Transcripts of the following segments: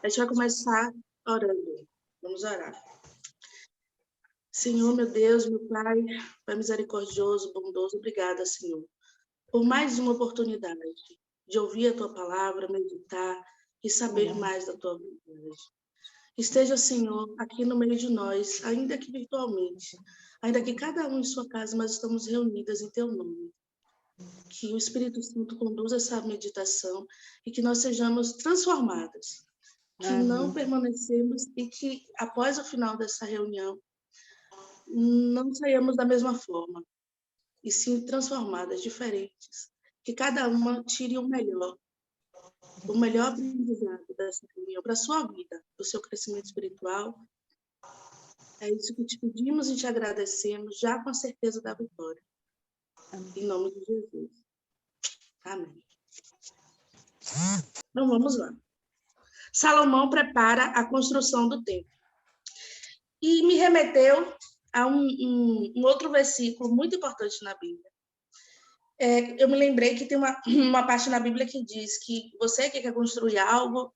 A gente vai começar orando. Vamos orar. Senhor, meu Deus, meu Pai, Pai misericordioso, bondoso, obrigada, Senhor, por mais uma oportunidade de ouvir a Tua palavra, meditar e saber mais da Tua vontade. Esteja, Senhor, aqui no meio de nós, ainda que virtualmente, ainda que cada um em sua casa, mas estamos reunidas em Teu nome. Que o Espírito Santo conduza essa meditação e que nós sejamos transformadas, que não permanecemos e que, após o final dessa reunião, não saiamos da mesma forma, e sim transformadas, diferentes. Que cada uma tire o melhor aprendizado dessa reunião para a sua vida, para o seu crescimento espiritual. É isso que te pedimos e te agradecemos, já com a certeza da vitória. Em nome de Jesus. Amém. Então, vamos lá. Salomão prepara a construção do templo. E me remeteu a um outro versículo muito importante na Bíblia. Eu me lembrei que tem uma parte na Bíblia que diz que você que quer construir algo,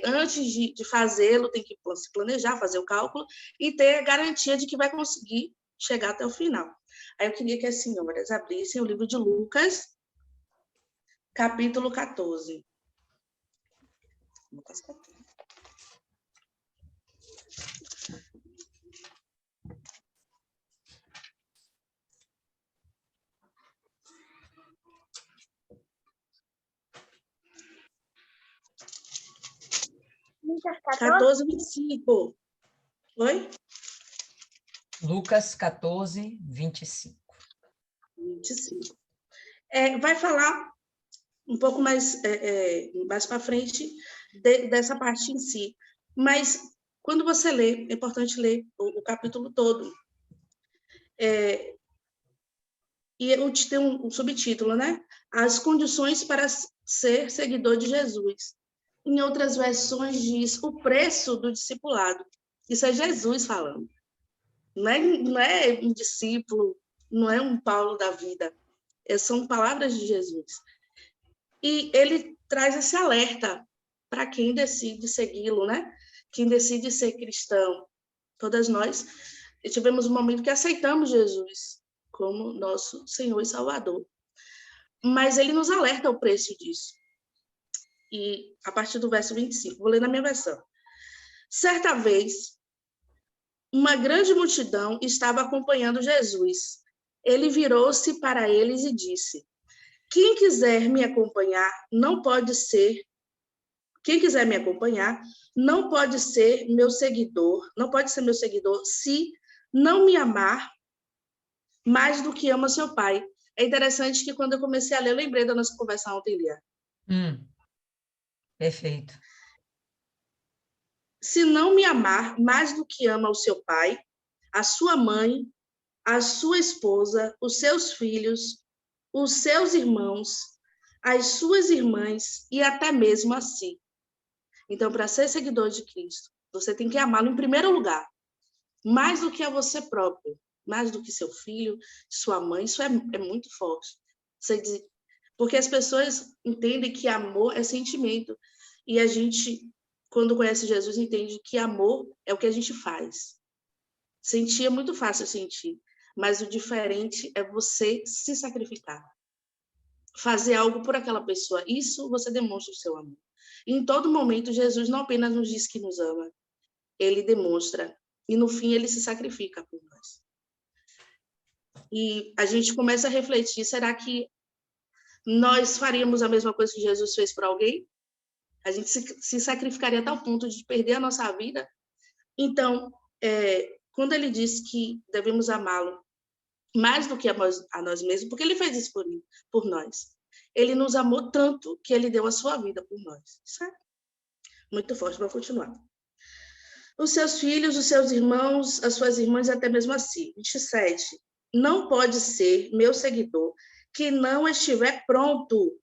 antes de fazê-lo, tem que se planejar, fazer o cálculo e ter garantia de que vai conseguir chegar até o final. Aí eu queria que as senhoras abrissem o livro de Lucas, capítulo 14. Lucas 14. Lucas 14, 25. Oi? Lucas 14, 25. 25. Vai falar um pouco mais para frente dessa parte em si. Mas, quando você lê, é importante ler o capítulo todo. E tem um subtítulo, né? As condições para ser seguidor de Jesus. Em outras versões diz o preço do discipulado. Isso é Jesus falando. Não é um discípulo, não é um Paulo da vida. São palavras de Jesus. E ele traz esse alerta para quem decide segui-lo, né? Quem decide ser cristão. Todas nós tivemos um momento que aceitamos Jesus como nosso Senhor e Salvador. Mas ele nos alerta o preço disso. E a partir do verso 25, vou ler na minha versão. Certa vez, uma grande multidão estava acompanhando Jesus. Ele virou-se para eles e disse: Quem quiser me acompanhar não pode ser meu seguidor, não pode ser meu seguidor se não me amar mais do que ama seu pai. É interessante que quando eu comecei a ler, eu lembrei da nossa conversa ontem, Lia. Perfeito. Se não me amar mais do que ama o seu pai, a sua mãe, a sua esposa, os seus filhos, os seus irmãos, as suas irmãs e até mesmo a si. Então, para ser seguidor de Cristo, você tem que amá-lo em primeiro lugar, mais do que a você próprio, mais do que seu filho, sua mãe. Isso é muito forte. Porque as pessoas entendem que amor é sentimento. E a gente, quando conhece Jesus, entende que amor é o que a gente faz. Sentir é muito fácil sentir, mas o diferente é você se sacrificar. Fazer algo por aquela pessoa. Isso você demonstra o seu amor. E em todo momento, Jesus não apenas nos diz que nos ama, ele demonstra. E no fim, ele se sacrifica por nós. E a gente começa a refletir, será que nós faríamos a mesma coisa que Jesus fez por alguém? A gente se sacrificaria a tal ponto de perder a nossa vida? Então, quando ele diz que devemos amá-lo mais do que a nós mesmos, porque ele fez isso por nós. Ele nos amou tanto que ele deu a sua vida por nós. Certo? Muito forte, vou continuar. Os seus filhos, os seus irmãos, as suas irmãs e até mesmo assim. 27. Não pode ser meu seguidor que não estiver pronto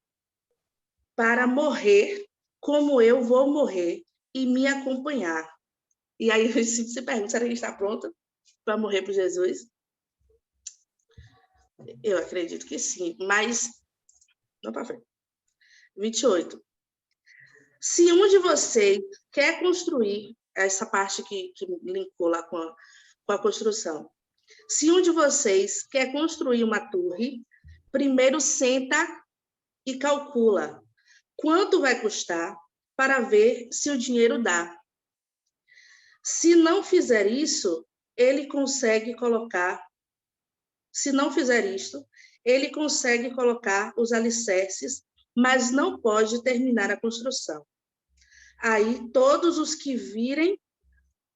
para morrer como eu vou morrer e me acompanhar. E aí a gente se pergunta, será que a gente está pronto para morrer por Jesus? Eu acredito que sim, mas não para frente. 28. Se um de vocês quer construir, essa parte que linkou lá com a construção, se um de vocês quer construir uma torre, primeiro senta e calcula quanto vai custar para ver se o dinheiro dá. Se não fizer isso, ele consegue colocar, se não fizer isto, ele consegue colocar os alicerces, mas não pode terminar a construção. Aí todos os que virem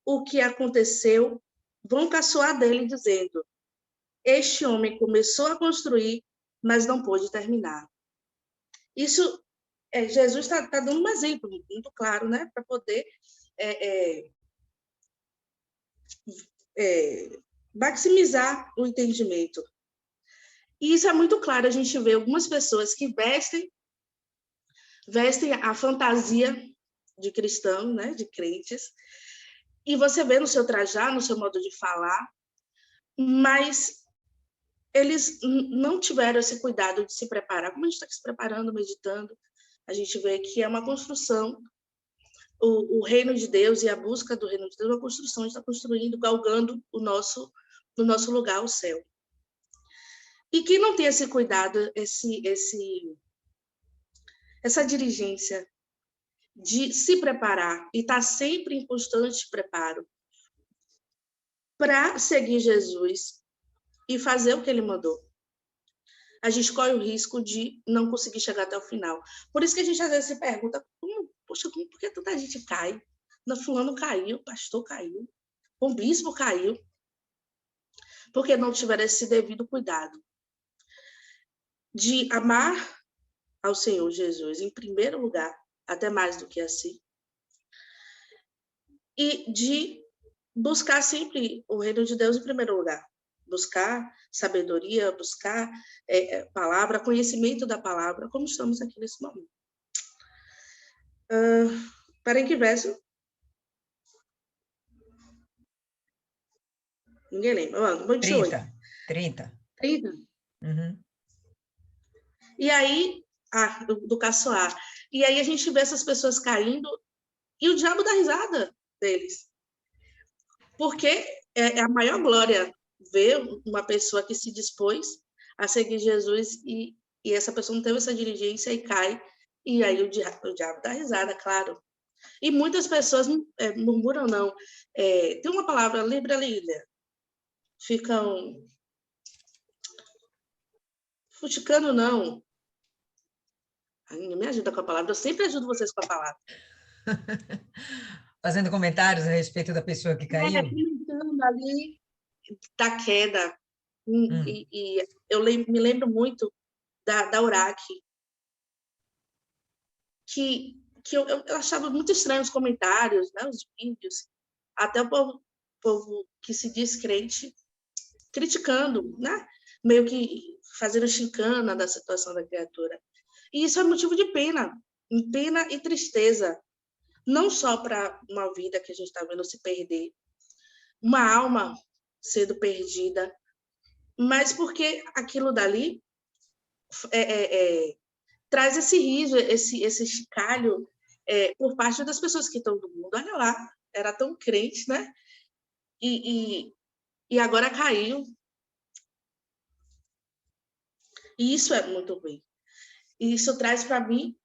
o que aconteceu vão caçoar dele, dizendo: este homem começou a construir, mas não pôde terminar. Isso, Jesus está dando um exemplo muito claro, né, para poder maximizar o entendimento. E isso é muito claro, a gente vê algumas pessoas que vestem a fantasia de cristão, né, de crentes, e você vê no seu trajar, no seu modo de falar, mas eles não tiveram esse cuidado de se preparar. Como a gente está se preparando, meditando, a gente vê que é uma construção, o reino de Deus e a busca do reino de Deus é uma construção, a gente está construindo, galgando no nosso lugar, o céu. E quem não tem esse cuidado, essa diligência de se preparar e estar sempre em constante preparo para seguir Jesus e fazer o que ele mandou, a gente corre o risco de não conseguir chegar até o final. Por isso que a gente às vezes se pergunta, por que tanta gente cai? Fulano caiu, o pastor caiu, o bispo caiu, porque não tiveram esse devido cuidado de amar ao Senhor Jesus em primeiro lugar, até mais do que assim, e de buscar sempre o reino de Deus em primeiro lugar. Buscar sabedoria, buscar palavra, conhecimento da palavra, como estamos aqui nesse momento. Para em que verso? Ninguém lembra. 28. 30. 30? Uhum. E aí, do caçoar. E aí a gente vê essas pessoas caindo e o diabo dá risada deles. Porque é a maior glória ver uma pessoa que se dispôs a seguir Jesus e essa pessoa não teve essa diligência e cai, e aí o diabo dá risada, claro. E muitas pessoas murmuram, não. Tem uma palavra, lembra, Lília? Ficam futicando, não. Me ajuda com a palavra, eu sempre ajudo vocês com a palavra. Fazendo comentários a respeito da pessoa que caiu? Comentando ali da queda. E eu me lembro muito da Uraque, que eu achava muito estranho os comentários, né, os vídeos, até o povo que se diz crente criticando, né, meio que fazendo chincana da situação da criatura. E isso é motivo de pena e tristeza, não só para uma vida que a gente está vendo se perder, uma alma sendo perdida, mas porque aquilo dali traz esse riso, esse chicalho por parte das pessoas que estão do mundo. Olha lá, era tão crente, né? E agora caiu. E isso é muito ruim. E isso traz para mim,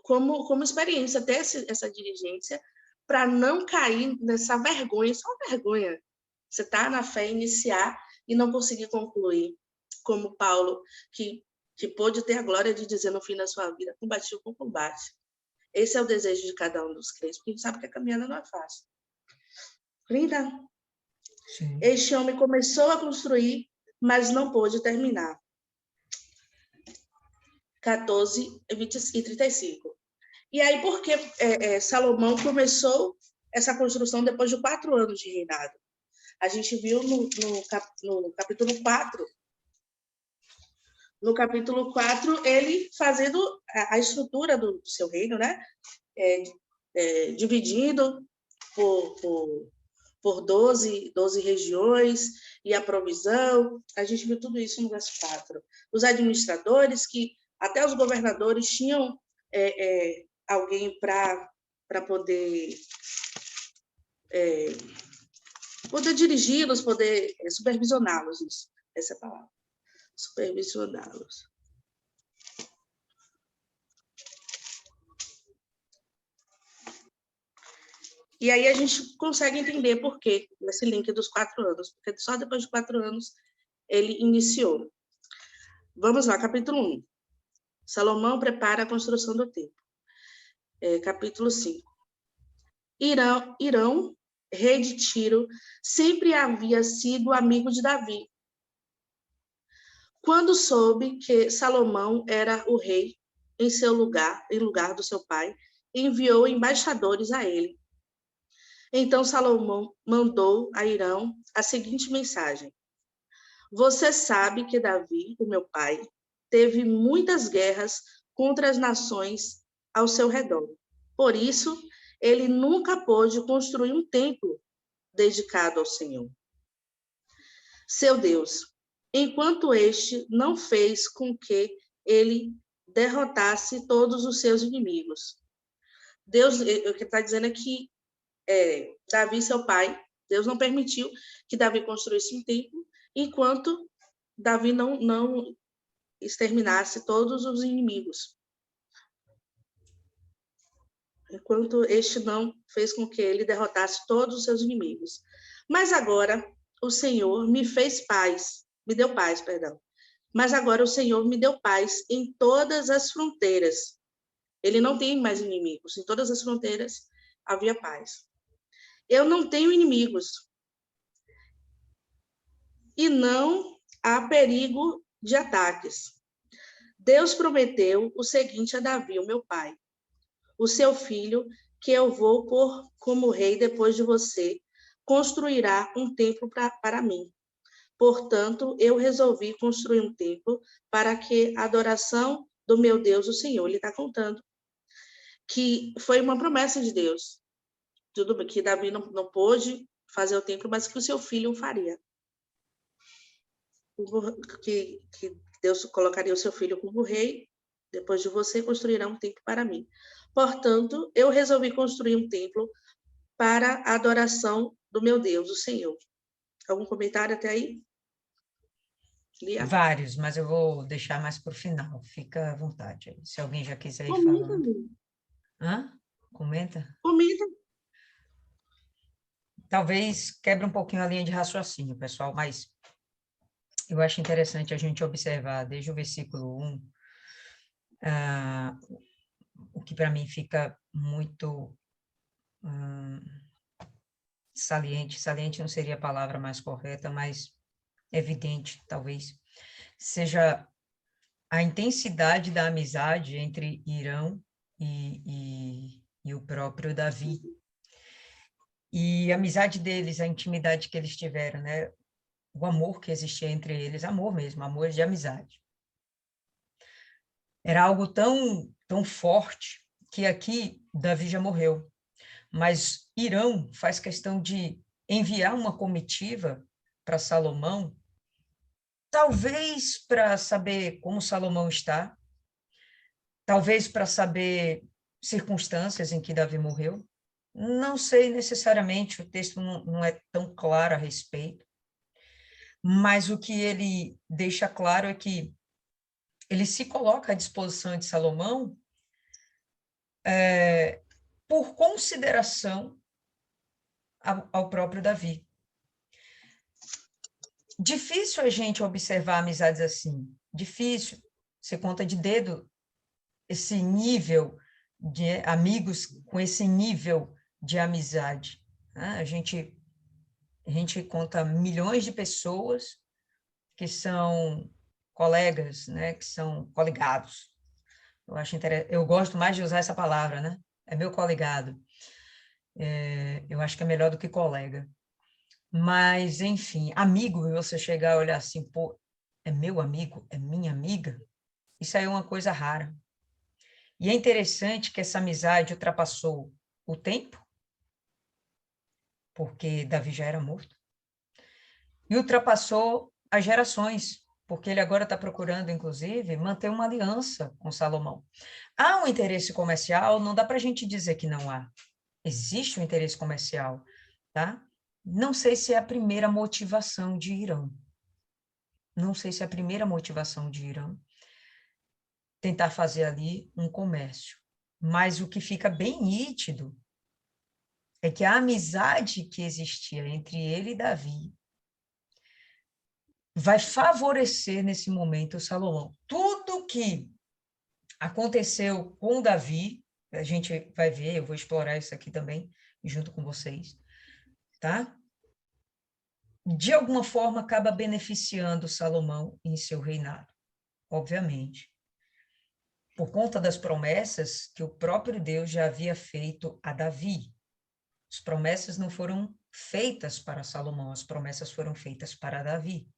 como experiência, ter essa diligência para não cair nessa vergonha. Isso é uma vergonha. Você está na fé, iniciar e não conseguir concluir. Como Paulo, que pôde ter a glória de dizer no fim da sua vida, combati o bom combate. Esse é o desejo de cada um dos crentes, porque a gente sabe que a caminhada não é fácil. Linda? Sim. Este homem começou a construir, mas não pôde terminar. 14, 20 e 35. E aí, por que Salomão começou essa construção depois de 4 anos de reinado? A gente viu no capítulo 4. No capítulo 4, ele fazendo a estrutura do seu reino, né? Dividindo por 12 regiões e a provisão. A gente viu tudo isso no verso 4. Os administradores, que até os governadores tinham alguém para poder poder dirigi-los, poder supervisioná-los, isso, essa é a palavra, supervisioná-los. E aí a gente consegue entender por quê, nesse link dos 4 anos, porque só depois de 4 anos ele iniciou. Vamos lá, capítulo 1. Salomão prepara a construção do templo. Capítulo 5. Irão, rei de Tiro, sempre havia sido amigo de Davi. Quando soube que Salomão era o rei em lugar do seu pai, enviou embaixadores a ele. Então Salomão mandou a Irão a seguinte mensagem: Você sabe que Davi, o meu pai, teve muitas guerras contra as nações ao seu redor. Por isso, ele nunca pôde construir um templo dedicado ao Senhor, seu Deus, enquanto este não fez com que ele derrotasse todos os seus inimigos. Deus, o que está dizendo é que Davi, seu pai, Deus não permitiu que Davi construísse um templo enquanto Davi não exterminasse todos os inimigos. Enquanto este não fez com que ele derrotasse todos os seus inimigos. Mas agora o Senhor me deu paz, perdão. Mas agora o Senhor me deu paz em todas as fronteiras. Ele não tem mais inimigos. Em todas as fronteiras havia paz. Eu não tenho inimigos. E não há perigo de ataques. Deus prometeu o seguinte a Davi, o meu pai: o seu filho, que eu vou pôr como rei depois de você, construirá um templo para mim. Portanto, eu resolvi construir um templo para que a adoração do meu Deus, o Senhor. Ele está contando que foi uma promessa de Deus. Tudo bem, que Davi não pôde fazer o templo, mas que o seu filho o faria. Que Deus colocaria o seu filho como rei, depois de você construirá um templo para mim. Portanto, eu resolvi construir um templo para a adoração do meu Deus, o Senhor. Algum comentário até aí? Lia? Vários, mas eu vou deixar mais para o final. Fica à vontade aí, se alguém já quiser ir Comenta, falando. amigo. Hã? Comenta? Comenta. Talvez quebre um pouquinho a linha de raciocínio, pessoal, mas eu acho interessante a gente observar desde o versículo 1, o que para mim fica muito saliente não seria a palavra mais correta, mas evidente, talvez, seja a intensidade da amizade entre Irão e o próprio Davi. E a amizade deles, a intimidade que eles tiveram, né? O amor que existia entre eles, amor mesmo, amor de amizade. Era algo tão forte que aqui Davi já morreu. Mas Irão faz questão de enviar uma comitiva para Salomão, talvez para saber como Salomão está, talvez para saber circunstâncias em que Davi morreu. Não sei necessariamente, o texto não é tão claro a respeito, mas o que ele deixa claro é que ele se coloca à disposição de Salomão por consideração ao próprio Davi. Difícil a gente observar amizades assim, difícil. Você conta de dedo esse nível de amigos com esse nível de amizade. Né? A gente conta milhões de pessoas que são colegas, né? Que são colegados. Eu gosto mais de usar essa palavra, né? É meu colegado. Eu acho que é melhor do que colega. Mas, enfim, amigo, você chegar a olhar assim, pô, é meu amigo, é minha amiga, isso aí é uma coisa rara. E é interessante que essa amizade ultrapassou o tempo, porque Davi já era morto, e ultrapassou as gerações, porque ele agora está procurando, inclusive, manter uma aliança com Salomão. Há um interesse comercial, não dá para a gente dizer que não há. Existe um interesse comercial, tá? Não sei se é a primeira motivação de Irã. Não sei se é a primeira motivação de Irã tentar fazer ali um comércio. Mas o que fica bem nítido é que a amizade que existia entre ele e Davi vai favorecer nesse momento o Salomão. Tudo que aconteceu com Davi, a gente vai ver, eu vou explorar isso aqui também, junto com vocês, tá? De alguma forma acaba beneficiando Salomão em seu reinado, obviamente, por conta das promessas que o próprio Deus já havia feito a Davi. As promessas não foram feitas para Salomão, as promessas foram feitas para Davi.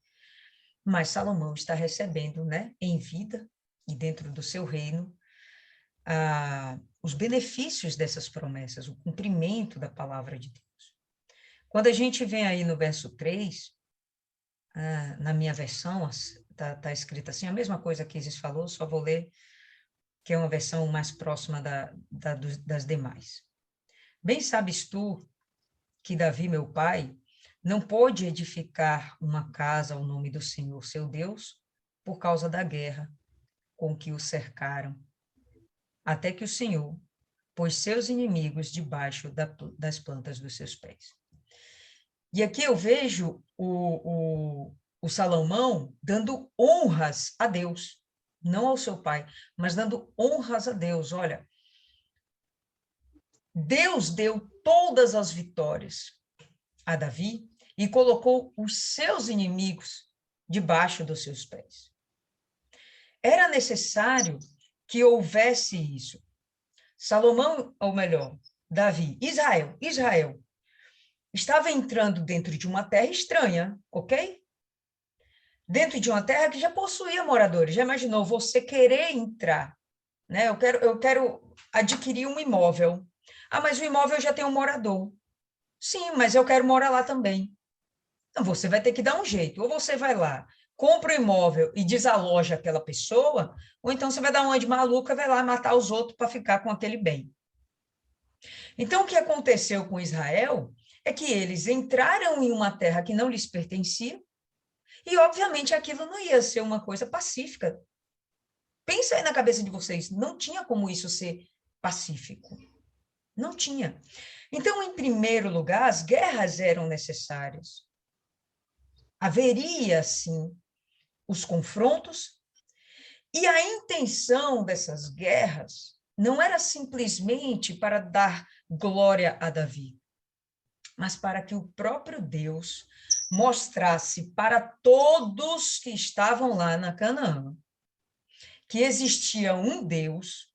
Mas Salomão está recebendo, né, em vida e dentro do seu reino, os benefícios dessas promessas, o cumprimento da palavra de Deus. Quando a gente vem aí no verso 3, na minha versão, está escrito assim, a mesma coisa que Isis falou, só vou ler, que é uma versão mais próxima das demais. Bem sabes tu que Davi, meu pai, não pôde edificar uma casa ao nome do Senhor, seu Deus, por causa da guerra com que o cercaram, até que o Senhor pôs seus inimigos debaixo das plantas dos seus pés. E aqui eu vejo o Salomão dando honras a Deus, não ao seu pai, mas dando honras a Deus. Olha, Deus deu todas as vitórias a Davi e colocou os seus inimigos debaixo dos seus pés. Era necessário que houvesse isso. Salomão, ou melhor, Davi, Israel, estava entrando dentro de uma terra estranha, ok? Dentro de uma terra que já possuía moradores. Já imaginou você querer entrar, né? Eu quero adquirir um imóvel. Ah, mas o imóvel já tem um morador. Sim, mas eu quero morar lá também. Então, você vai ter que dar um jeito. Ou você vai lá, compra o imóvel e desaloja aquela pessoa, ou então você vai dar uma de maluca, vai lá matar os outros para ficar com aquele bem. Então, o que aconteceu com Israel é que eles entraram em uma terra que não lhes pertencia e, obviamente, aquilo não ia ser uma coisa pacífica. Pensa aí na cabeça de vocês, não tinha como isso ser pacífico. Não tinha. Então, em primeiro lugar, as guerras eram necessárias. Haveria, sim, os confrontos, e a intenção dessas guerras não era simplesmente para dar glória a Davi, mas para que o próprio Deus mostrasse para todos que estavam lá na Canaã que existia um Deus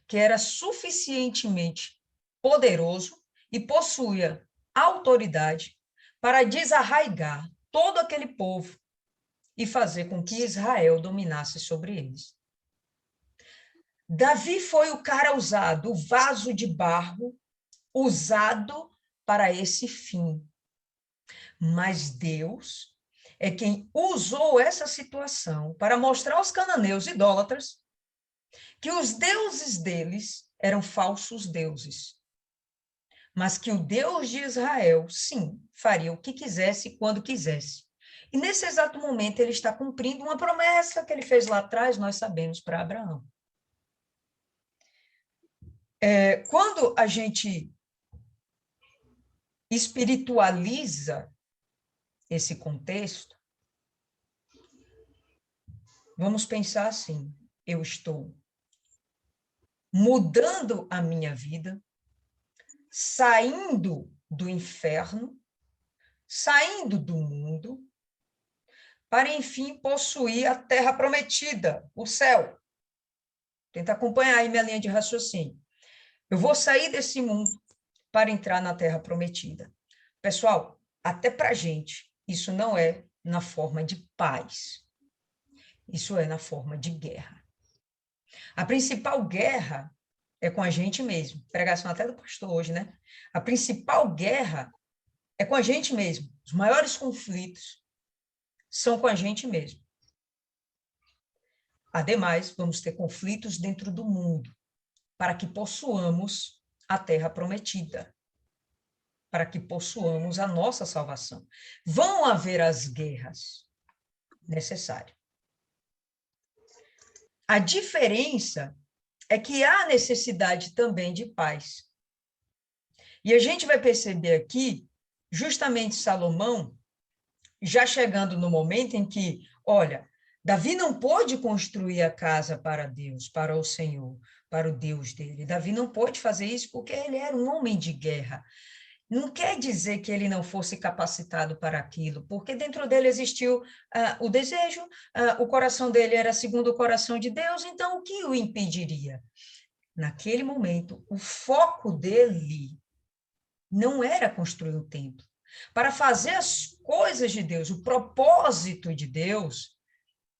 que era suficientemente poderoso e possuía autoridade para desarraigar todo aquele povo e fazer com que Israel dominasse sobre eles. Davi foi o cara usado, o vaso de barro usado para esse fim. Mas Deus é quem usou essa situação para mostrar aos cananeus idólatras que os deuses deles eram falsos deuses, mas que o Deus de Israel, sim, faria o que quisesse quando quisesse. E nesse exato momento ele está cumprindo uma promessa que ele fez lá atrás, nós sabemos, para Abraão. Quando a gente espiritualiza esse contexto, vamos pensar assim: eu estou mudando a minha vida, saindo do inferno, saindo do mundo, para, enfim, possuir a terra prometida, o céu. Tenta acompanhar aí minha linha de raciocínio. Eu vou sair desse mundo para entrar na terra prometida. Pessoal, até para a gente, isso não é na forma de paz. Isso é na forma de guerra. A principal guerra é com a gente mesmo. Pregação até do pastor hoje, né? A principal guerra é com a gente mesmo. Os maiores conflitos são com a gente mesmo. Ademais, vamos ter conflitos dentro do mundo, para que possuamos a terra prometida, para que possuamos a nossa salvação. Vão haver as guerras necessárias. A diferença é que há necessidade também de paz. E a gente vai perceber aqui, justamente Salomão, já chegando no momento em que, olha, Davi não pôde construir a casa para Deus, para o Senhor, para o Deus dele. Davi não pôde fazer isso porque ele era um homem de guerra. Não quer dizer que ele não fosse capacitado para aquilo, porque dentro dele existiu o desejo, o coração dele era segundo o coração de Deus, então o que o impediria? Naquele momento, o foco dele não era construir um templo. Para fazer as coisas de Deus, o propósito de Deus,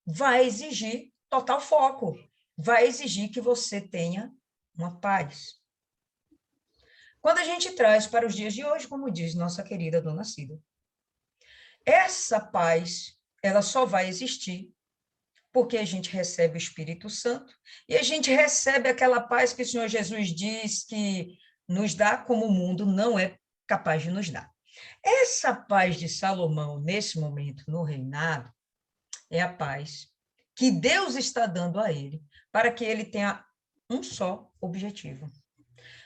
vai exigir total foco, vai exigir que você tenha uma paz. Quando a gente traz para os dias de hoje, como diz nossa querida Dona Cida, essa paz, ela só vai existir porque a gente recebe o Espírito Santo e a gente recebe aquela paz que o Senhor Jesus diz que nos dá como o mundo não é capaz de nos dar. Essa paz de Salomão, nesse momento, no reinado, é a paz que Deus está dando a ele para que ele tenha um só objetivo,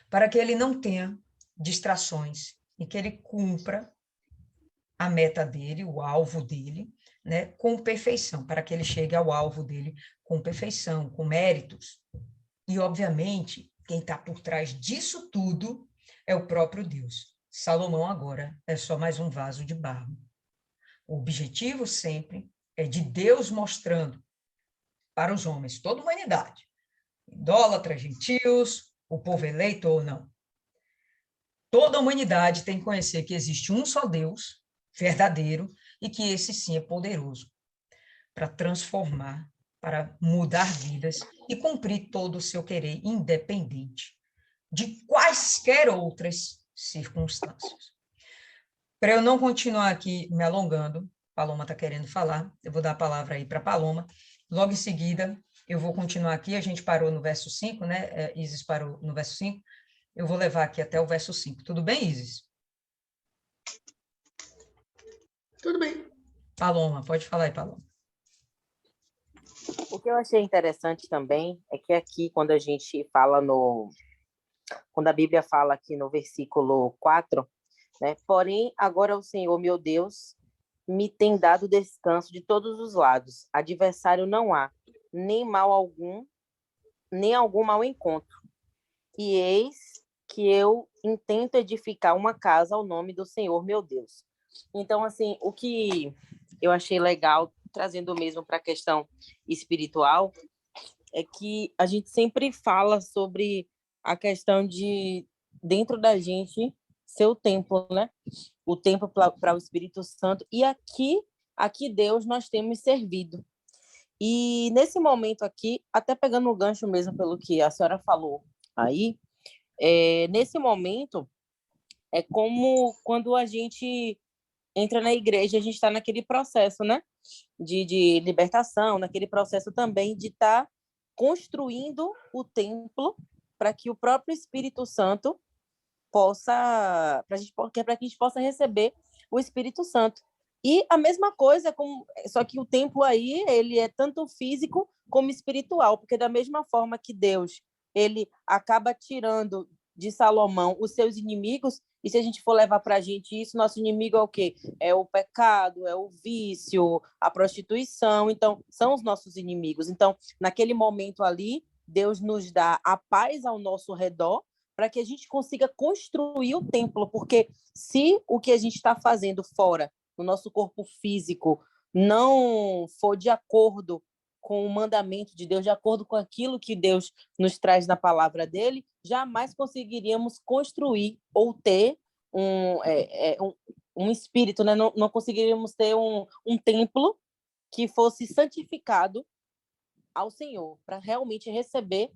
para que ele não tenha distrações e que ele cumpra a meta dele, o alvo dele, né, com perfeição, para que ele chegue ao alvo dele com perfeição, com méritos. E, obviamente, quem está por trás disso tudo é o próprio Deus. Salomão agora é só mais um vaso de barro. O objetivo sempre é de Deus mostrando para os homens, toda a humanidade, idólatras, gentios, o povo eleito ou não. Toda a humanidade tem que conhecer que existe um só Deus, verdadeiro, e que esse sim é poderoso para transformar, para mudar vidas e cumprir todo o seu querer, independente de quaisquer outras circunstâncias. Para eu não continuar aqui me alongando, Paloma está querendo falar, eu vou dar a palavra aí para Paloma. Logo em seguida, eu vou continuar aqui, a gente parou no verso 5, né? Isis parou no verso 5, eu vou levar aqui até o verso 5. Tudo bem, Isis? Tudo bem. Paloma, pode falar aí, Paloma. O que eu achei interessante também é que aqui, quando a gente fala quando a Bíblia fala aqui no versículo 4, né? Porém, agora o Senhor, meu Deus, me tem dado descanso de todos os lados. Adversário não há, nem mal algum, nem algum mal encontro. E eis que eu intento edificar uma casa ao nome do Senhor, meu Deus. Então, assim, o que eu achei legal, trazendo mesmo para a questão espiritual, é que a gente sempre fala sobre a questão de, dentro da gente, ser o templo, né? O templo para o Espírito Santo. E aqui Deus, nós temos servido. E nesse momento aqui, até pegando o gancho mesmo pelo que a senhora falou aí, nesse momento, é como quando a gente entra na igreja, a gente está naquele processo, né? De libertação, naquele processo também de estar construindo o templo para que o próprio Espírito Santo possa, para que a gente possa receber o Espírito Santo. E a mesma coisa, só que o templo aí, ele é tanto físico como espiritual, porque da mesma forma que Deus, ele acaba tirando de Salomão os seus inimigos, e se a gente for levar para a gente isso, nosso inimigo é o quê? É o pecado, é o vício, a prostituição, então, são os nossos inimigos. Então, naquele momento ali, Deus nos dá a paz ao nosso redor, para que a gente consiga construir o templo, porque se o que a gente está fazendo fora, no nosso corpo físico, não for de acordo com o mandamento de Deus, de acordo com aquilo que Deus nos traz na palavra dele, jamais conseguiríamos construir ou ter um espírito, né? Não conseguiríamos ter um templo que fosse santificado ao Senhor, para realmente receber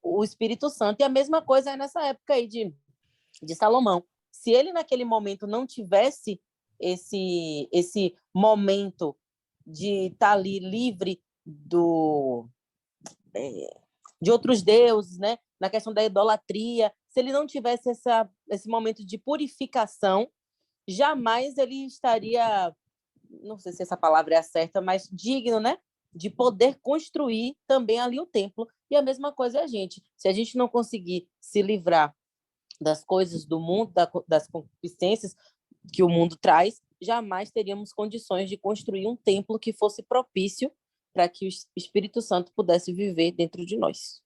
o Espírito Santo. E a mesma coisa é nessa época aí de Salomão. Se ele naquele momento não tivesse esse momento de estar ali livre de outros deuses, né? Na questão da idolatria, se ele não tivesse esse momento de purificação, jamais ele estaria, não sei se essa palavra é a certa, mas digno, né? De poder construir também ali o templo. E a mesma coisa é a gente. Se a gente não conseguir se livrar das coisas do mundo, das concupiscências que o mundo traz, jamais teríamos condições de construir um templo que fosse propício para que o Espírito Santo pudesse viver dentro de nós.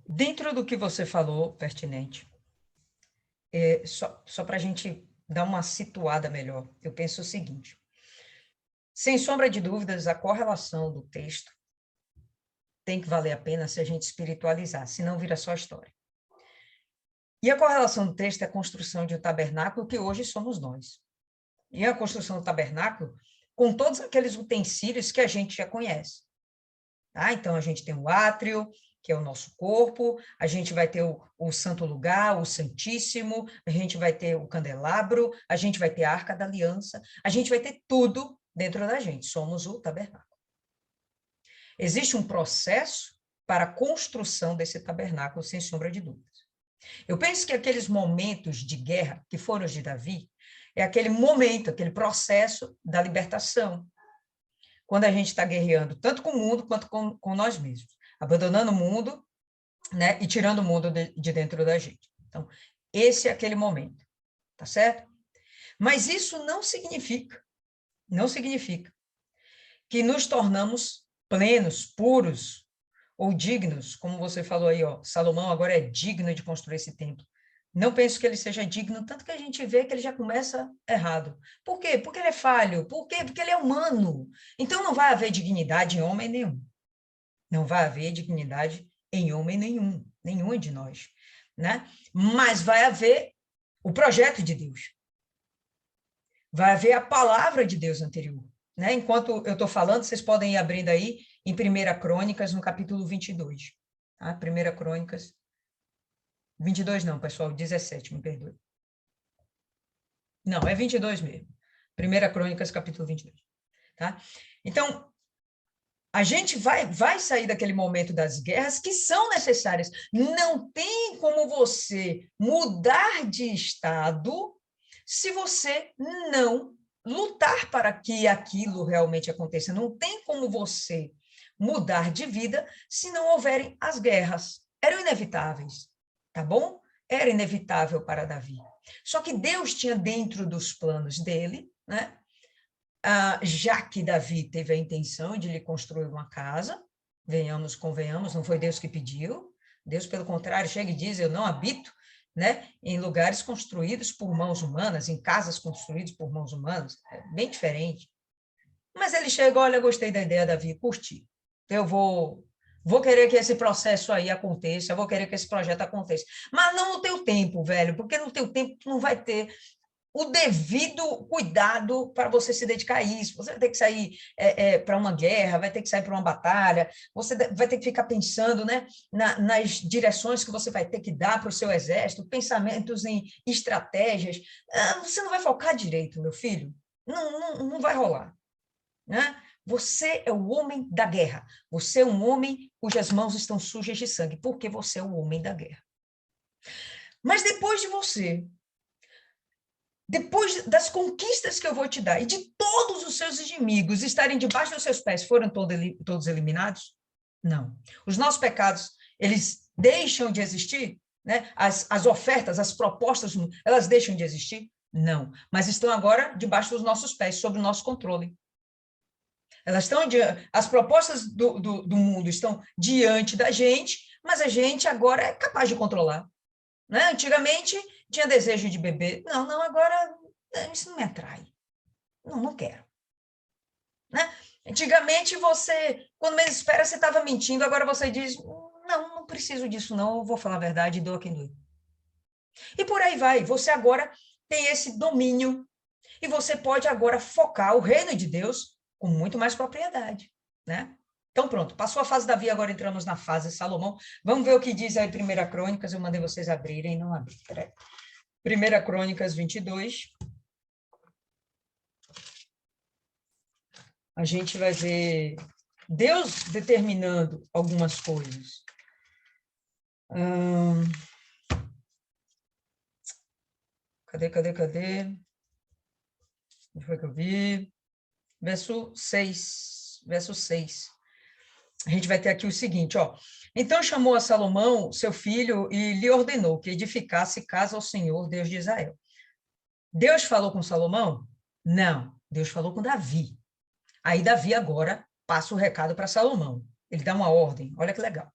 Dentro do que você falou, pertinente, só para a gente dar uma situada melhor, eu penso o seguinte: sem sombra de dúvidas, a correlação do texto tem que valer a pena se a gente espiritualizar, senão vira só história. E a correlação do texto é a construção de um tabernáculo que hoje somos nós. E a construção do tabernáculo com todos aqueles utensílios que a gente já conhece. Tá? Então, a gente tem o átrio, que é o nosso corpo, a gente vai ter o santo lugar, o santíssimo, a gente vai ter o candelabro, a gente vai ter a arca da aliança, a gente vai ter tudo dentro da gente, somos o tabernáculo. Existe um processo para a construção desse tabernáculo, sem sombra de dúvidas. Eu penso que aqueles momentos de guerra que foram os de Davi, é aquele momento, aquele processo da libertação, quando a gente está guerreando tanto com o mundo quanto com nós mesmos, abandonando o mundo, né, e tirando o mundo de dentro da gente. Então, esse é aquele momento, tá certo? Mas isso não significa que nos tornamos plenos, puros ou dignos, como você falou aí, Salomão agora é digno de construir esse templo. Não penso que ele seja digno, tanto que a gente vê que ele já começa errado. Por quê? Porque ele é falho. Por quê? Porque ele é humano. Então, não vai haver dignidade em homem nenhum. Não vai haver dignidade em homem nenhum de nós, né? Mas vai haver o projeto de Deus. Vai haver a palavra de Deus anterior, né? Enquanto eu estou falando, vocês podem ir abrindo aí em 1 Crônicas, no capítulo 22. Tá? 1 Crônicas 22 não, pessoal, 17, me perdoe. Não, é 22 mesmo. 1 Crônicas, capítulo 22. Tá? Então, a gente vai sair daquele momento das guerras que são necessárias. Não tem como você mudar de estado se você não lutar para que aquilo realmente aconteça. Não tem como você mudar de vida se não houverem as guerras. Eram inevitáveis, tá bom? Era inevitável para Davi. Só que Deus tinha dentro dos planos dele, né? Já que Davi teve a intenção de lhe construir uma casa, venhamos, convenhamos, não foi Deus que pediu, Deus, pelo contrário, chega e diz, eu não habito, né, em lugares construídos por mãos humanas, em casas construídas por mãos humanas, é bem diferente. Mas ele chega, olha, gostei da ideia, Davi, curti, eu vou querer que esse processo aí aconteça, eu vou querer que esse projeto aconteça, mas não no teu tempo, velho, porque no teu tempo tu não vai ter o devido cuidado para você se dedicar a isso. Você vai ter que sair para uma guerra, vai ter que sair para uma batalha, você vai ter que ficar pensando, né, nas direções que você vai ter que dar para o seu exército, pensamentos em estratégias. Você não vai focar direito, meu filho. Não vai rolar. Né? Você é o homem da guerra. Você é um homem cujas mãos estão sujas de sangue, porque você é o homem da guerra. Mas depois de você, depois das conquistas que eu vou te dar e de todos os seus inimigos estarem debaixo dos seus pés, foram todos eliminados? Não. Os nossos pecados, eles deixam de existir? Né? As ofertas, as propostas, elas deixam de existir? Não. Mas estão agora debaixo dos nossos pés, sob o nosso controle. As propostas do mundo estão diante da gente, mas a gente agora é capaz de controlar. Né? Antigamente, tinha desejo de beber. Não, agora isso não me atrai. Não quero. Né? Antigamente, quando menos espera, você estava mentindo, agora você diz, não preciso disso, não, eu vou falar a verdade e dou a quem doer. E por aí vai, você agora tem esse domínio e você pode agora focar o reino de Deus com muito mais propriedade, né? Então, pronto, passou a fase Davi, agora entramos na fase Salomão. Vamos ver o que diz aí 1 Crônicas, eu mandei vocês abrirem, não abri, peraí. 1 Crônicas 22. a gente vai ver Deus determinando algumas coisas. Cadê? Onde foi que eu vi? Verso 6. A gente vai ter aqui o seguinte, ó. Então chamou a Salomão, seu filho, e lhe ordenou que edificasse casa ao Senhor, Deus de Israel. Deus falou com Salomão? Não, Deus falou com Davi. Aí Davi agora passa o recado para Salomão. Ele dá uma ordem, olha que legal.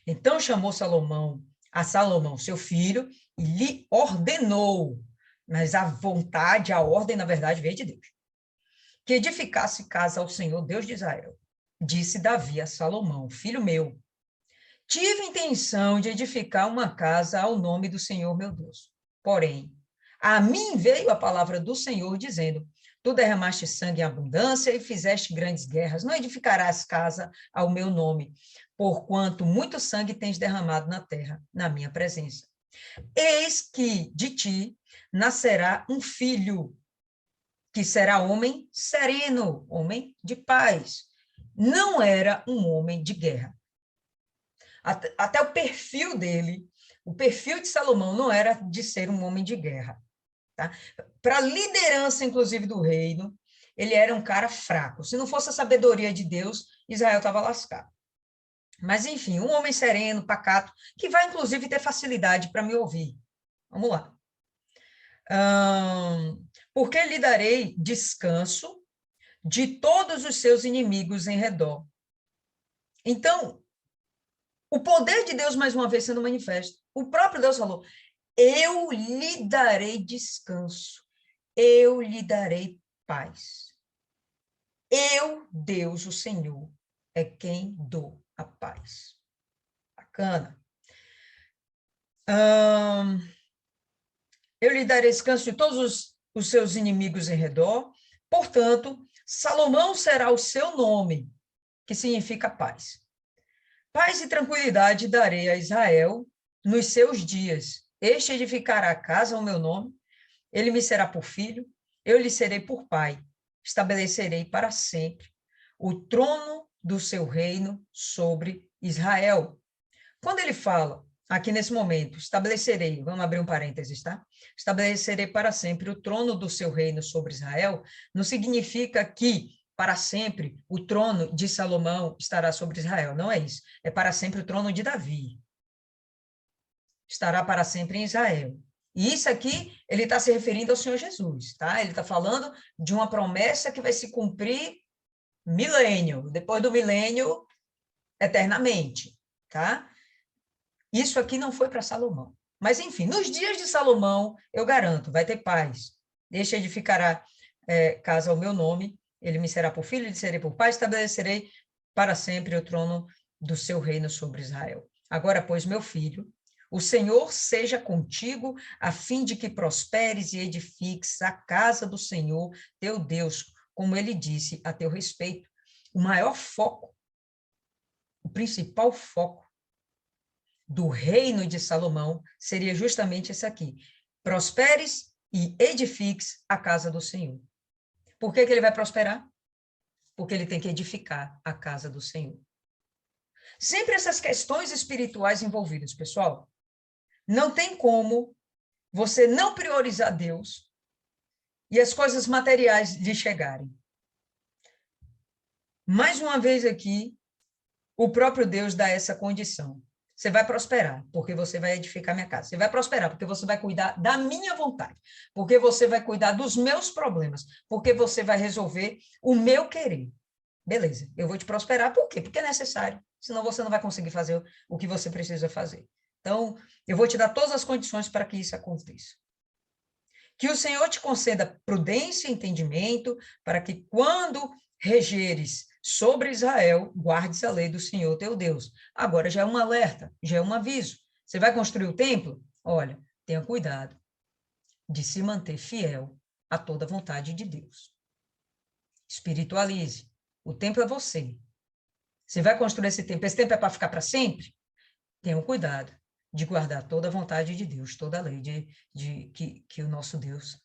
Então chamou a Salomão, seu filho, e lhe ordenou, mas a vontade, a ordem, na verdade, veio de Deus, que edificasse casa ao Senhor, Deus de Israel. Disse Davi a Salomão, filho meu, tive intenção de edificar uma casa ao nome do Senhor, meu Deus. Porém, a mim veio a palavra do Senhor, dizendo, tu derramaste sangue em abundância e fizeste grandes guerras, não edificarás casa ao meu nome, porquanto muito sangue tens derramado na terra, na minha presença. Eis que de ti nascerá um filho, que será homem sereno, homem de paz. Não era um homem de guerra. Até o perfil dele, o perfil de Salomão não era de ser um homem de guerra. Tá? Para a liderança, inclusive, do reino, ele era um cara fraco. Se não fosse a sabedoria de Deus, Israel estava lascado. Mas, enfim, um homem sereno, pacato, que vai, inclusive, ter facilidade para me ouvir. Vamos lá. Porque lhe darei descanso de todos os seus inimigos em redor. Então, o poder de Deus, mais uma vez, sendo manifesto. O próprio Deus falou, eu lhe darei descanso, eu lhe darei paz. Eu, Deus, o Senhor, é quem dou a paz. Bacana. Eu lhe darei descanso de todos os seus inimigos em redor. Portanto, Salomão será o seu nome, que significa paz. Paz e tranquilidade darei a Israel nos seus dias. Este edificará a casa ao meu nome, ele me será por filho, eu lhe serei por pai. Estabelecerei para sempre o trono do seu reino sobre Israel. Quando ele fala, aqui nesse momento, estabelecerei, vamos abrir um parênteses, tá? Estabelecerei para sempre o trono do seu reino sobre Israel, não significa que para sempre o trono de Salomão estará sobre Israel, não é isso. É para sempre o trono de Davi. Estará para sempre em Israel. E isso aqui, ele está se referindo ao Senhor Jesus, tá? Ele está falando de uma promessa que vai se cumprir milênio, depois do milênio, eternamente, tá? Isso aqui não foi para Salomão. Mas, enfim, nos dias de Salomão, eu garanto, vai ter paz. Este edificará casa ao meu nome, ele me será por filho, lhe serei por pai, estabelecerei para sempre o trono do seu reino sobre Israel. Agora, pois, meu filho, o Senhor seja contigo, a fim de que prosperes e edifiques a casa do Senhor, teu Deus, como ele disse a teu respeito. O maior foco, o principal foco do reino de Salomão seria justamente esse aqui. Prosperes e edifiques a casa do Senhor. Por que ele vai prosperar? Porque ele tem que edificar a casa do Senhor. Sempre essas questões espirituais envolvidas, pessoal. Não tem como você não priorizar Deus e as coisas materiais lhe chegarem. Mais uma vez aqui, o próprio Deus dá essa condição. Você vai prosperar, porque você vai edificar minha casa. Você vai prosperar, porque você vai cuidar da minha vontade. Porque você vai cuidar dos meus problemas. Porque você vai resolver o meu querer. Beleza, eu vou te prosperar, por quê? Porque é necessário. Senão você não vai conseguir fazer o que você precisa fazer. Então, eu vou te dar todas as condições para que isso aconteça. Que o Senhor te conceda prudência e entendimento, para que quando regeres sobre Israel, guardes a lei do Senhor teu Deus. Agora já é um alerta, já é um aviso. Você vai construir o templo? Olha, tenha cuidado de se manter fiel a toda a vontade de Deus. Espiritualize. O templo é você. Você vai construir esse templo é para ficar para sempre? Tenha cuidado de guardar toda a vontade de Deus, toda a lei que o nosso Deus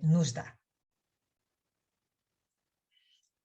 nos dá.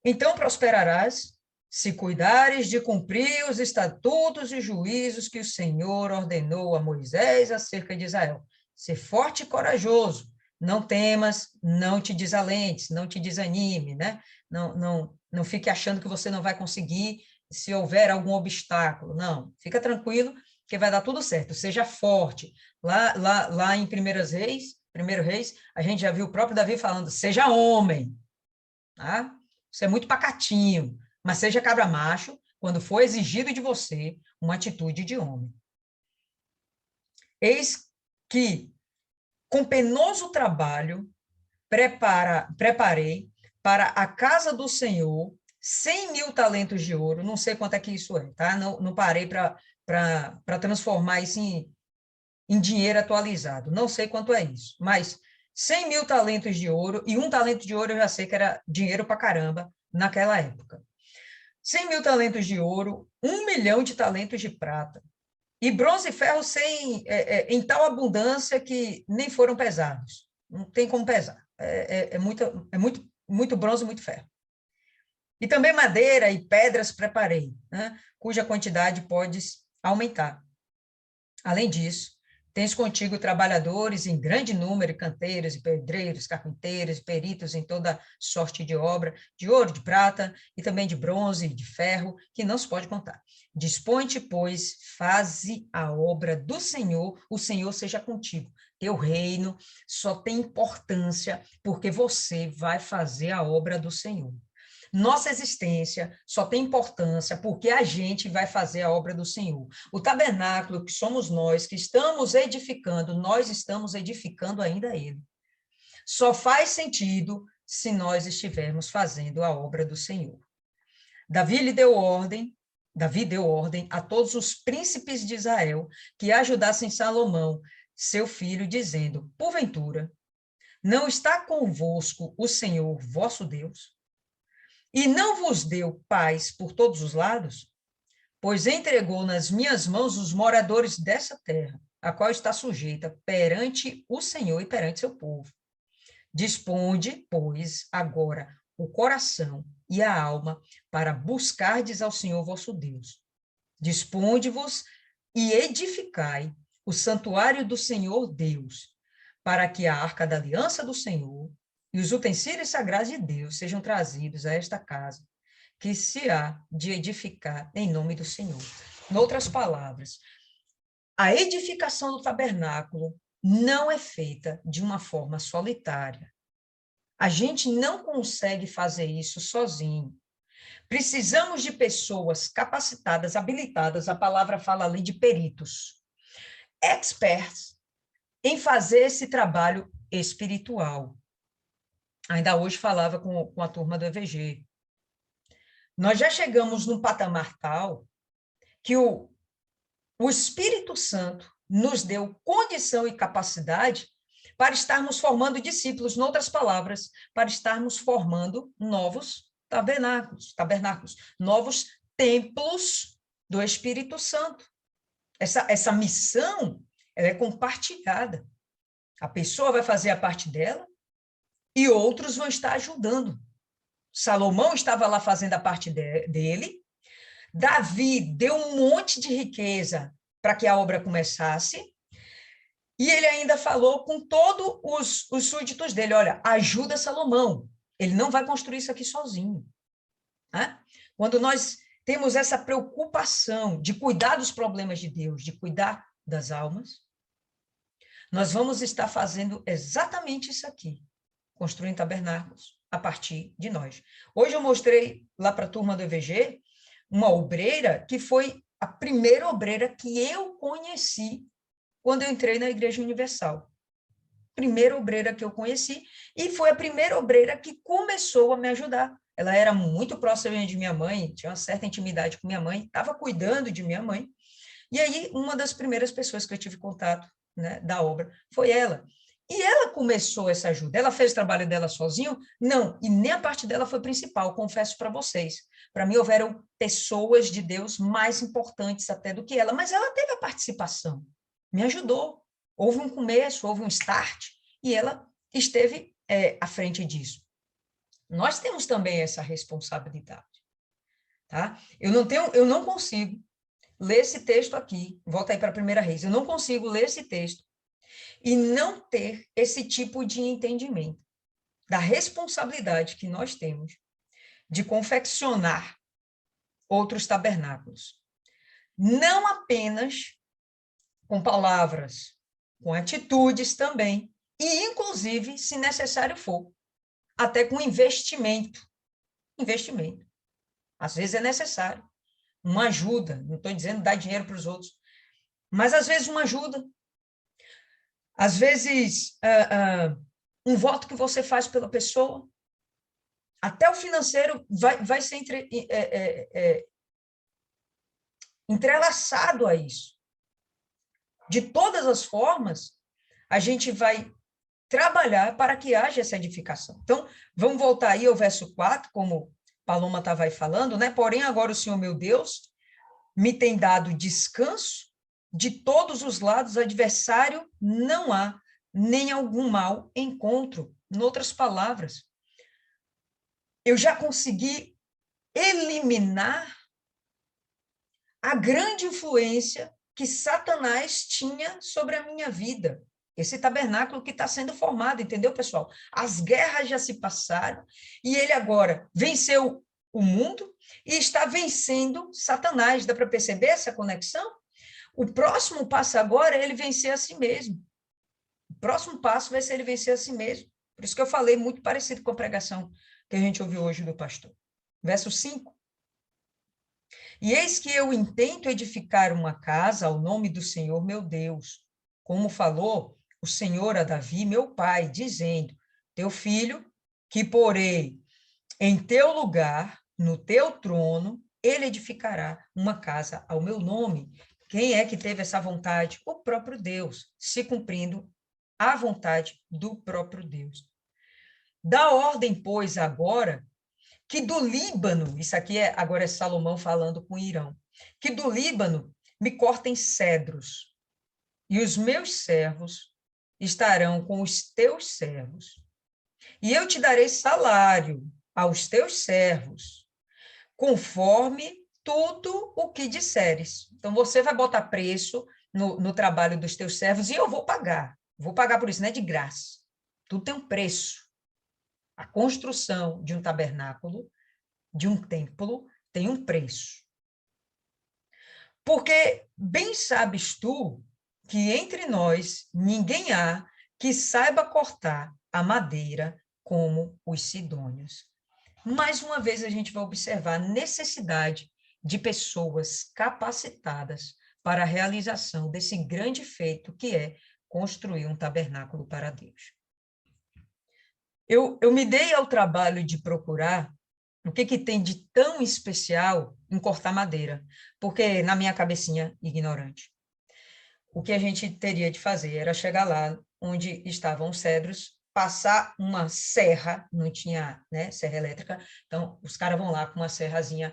Então prosperarás, se cuidares de cumprir os estatutos e juízos que o Senhor ordenou a Moisés acerca de Israel. Ser forte e corajoso, não temas, não te desalentes, não te desanime, né? Não fique achando que você não vai conseguir se houver algum obstáculo. Não, fica tranquilo que vai dar tudo certo. Seja forte. Lá em Primeiro Reis, a gente já viu o próprio Davi falando, seja homem, tá? Você é muito pacatinho, mas seja cabra macho quando for exigido de você uma atitude de homem. Eis que, com penoso trabalho, preparei para a casa do Senhor 100.000 talentos de ouro, não sei quanto é que isso é, tá? Não parei para transformar isso em dinheiro atualizado, não sei quanto é isso, mas 100.000 talentos de ouro, e um talento de ouro eu já sei que era dinheiro para caramba naquela época. 100.000 talentos de ouro, 1 milhão de talentos de prata, e bronze e ferro em tal abundância que nem foram pesados. Não tem como pesar. Muito bronze e muito ferro. E também madeira e pedras preparei, né, cuja quantidade podes aumentar. Além disso, tens contigo trabalhadores em grande número, canteiros e pedreiros, carpinteiros e peritos em toda sorte de obra, de ouro, de prata, e também de bronze e de ferro, que não se pode contar. Dispõe-te, pois, faze a obra do Senhor, o Senhor seja contigo. Teu reino só tem importância porque você vai fazer a obra do Senhor. Nossa existência só tem importância porque a gente vai fazer a obra do Senhor. O tabernáculo, que somos nós, que estamos edificando, nós estamos edificando ainda ele. Só faz sentido se nós estivermos fazendo a obra do Senhor. Davi deu ordem a todos os príncipes de Israel que ajudassem Salomão, seu filho, dizendo, porventura, não está convosco o Senhor, vosso Deus? E não vos deu paz por todos os lados? Pois entregou nas minhas mãos os moradores dessa terra, a qual está sujeita perante o Senhor e perante seu povo. Disponde, pois, agora o coração e a alma para buscardes ao Senhor vosso Deus. Disponde-vos e edificai o santuário do Senhor Deus, para que a arca da aliança do Senhor e os utensílios sagrados de Deus sejam trazidos a esta casa, que se há de edificar em nome do Senhor. Em outras palavras, a edificação do tabernáculo não é feita de uma forma solitária. A gente não consegue fazer isso sozinho. Precisamos de pessoas capacitadas, habilitadas, a palavra fala ali de peritos, experts em fazer esse trabalho espiritual. Ainda hoje falava com a turma do EVG. Nós já chegamos num patamar tal que o Espírito Santo nos deu condição e capacidade para estarmos formando discípulos, em outras palavras, para estarmos formando novos tabernáculos, novos templos do Espírito Santo. Essa missão, ela é compartilhada. A pessoa vai fazer a parte dela e outros vão estar ajudando. Salomão estava lá fazendo a parte dele, Davi deu um monte de riqueza para que a obra começasse, e ele ainda falou com todos os súditos dele, olha, ajuda Salomão, ele não vai construir isso aqui sozinho. Né? Quando nós temos essa preocupação de cuidar dos problemas de Deus, de cuidar das almas, nós vamos estar fazendo exatamente isso aqui, construindo tabernáculos a partir de nós. Hoje eu mostrei lá para a turma do EVG uma obreira que foi a primeira obreira que eu conheci quando eu entrei na Igreja Universal. Primeira obreira que eu conheci, e foi a primeira obreira que começou a me ajudar. Ela era muito próxima de minha mãe, tinha uma certa intimidade com minha mãe, estava cuidando de minha mãe, e aí uma das primeiras pessoas que eu tive contato, né, da obra foi ela. E ela começou essa ajuda. Ela fez o trabalho dela sozinho? Não, e nem a parte dela foi principal, confesso para vocês. Para mim, houveram pessoas de Deus mais importantes até do que ela, mas ela teve a participação, me ajudou. Houve um começo, houve um start, e ela esteve à frente disso. Nós temos também essa responsabilidade, tá? Eu não consigo ler esse texto aqui, volta aí para a 1 Reis, eu não consigo ler esse texto e não ter esse tipo de entendimento da responsabilidade que nós temos de confeccionar outros tabernáculos. Não apenas com palavras, com atitudes também, e inclusive, se necessário for, até com investimento. Investimento. Às vezes é necessário. Uma ajuda, não estou dizendo dar dinheiro para os outros, mas às vezes uma ajuda. Às vezes, um voto que você faz pela pessoa, até o financeiro vai ser entrelaçado a isso. De todas as formas, a gente vai trabalhar para que haja essa edificação. Então, vamos voltar aí ao verso 4, como Paloma estava aí falando, né? Porém, agora o Senhor, meu Deus, me tem dado descanso de todos os lados, adversário não há, nem algum mal encontro. Em outras palavras, eu já consegui eliminar a grande influência que Satanás tinha sobre a minha vida. Esse tabernáculo que está sendo formado, entendeu, pessoal? As guerras já se passaram e ele agora venceu o mundo e está vencendo Satanás. Dá para perceber essa conexão? O próximo passo agora é ele vencer a si mesmo. O próximo passo vai ser ele vencer a si mesmo. Por isso que eu falei muito parecido com a pregação que a gente ouviu hoje do pastor. Verso 5. E eis que eu intento edificar uma casa ao nome do Senhor meu Deus, como falou o Senhor a Davi, meu pai, dizendo, teu filho, que porei em teu lugar, no teu trono, ele edificará uma casa ao meu nome. Quem é que teve essa vontade? O próprio Deus, se cumprindo a vontade do próprio Deus. Dá ordem, pois, agora, que do Líbano, isso aqui agora é Salomão falando com Irão, que do Líbano me cortem cedros, e os meus servos estarão com os teus servos. E eu te darei salário aos teus servos, conforme tudo o que disseres. Então, você vai botar preço no trabalho dos teus servos, e eu vou pagar. Vou pagar por isso, não é de graça. Tudo tem um preço. A construção de um tabernáculo, de um templo, tem um preço. Porque bem sabes tu que entre nós ninguém há que saiba cortar a madeira como os sidônios. Mais uma vez a gente vai observar a necessidade de pessoas capacitadas para a realização desse grande feito que é construir um tabernáculo para Deus. Eu me dei ao trabalho de procurar o que tem de tão especial em cortar madeira, porque na minha cabecinha ignorante, o que a gente teria de fazer era chegar lá onde estavam os cedros, passar uma serra, não tinha, né, serra elétrica, então os caras vão lá com uma serrazinha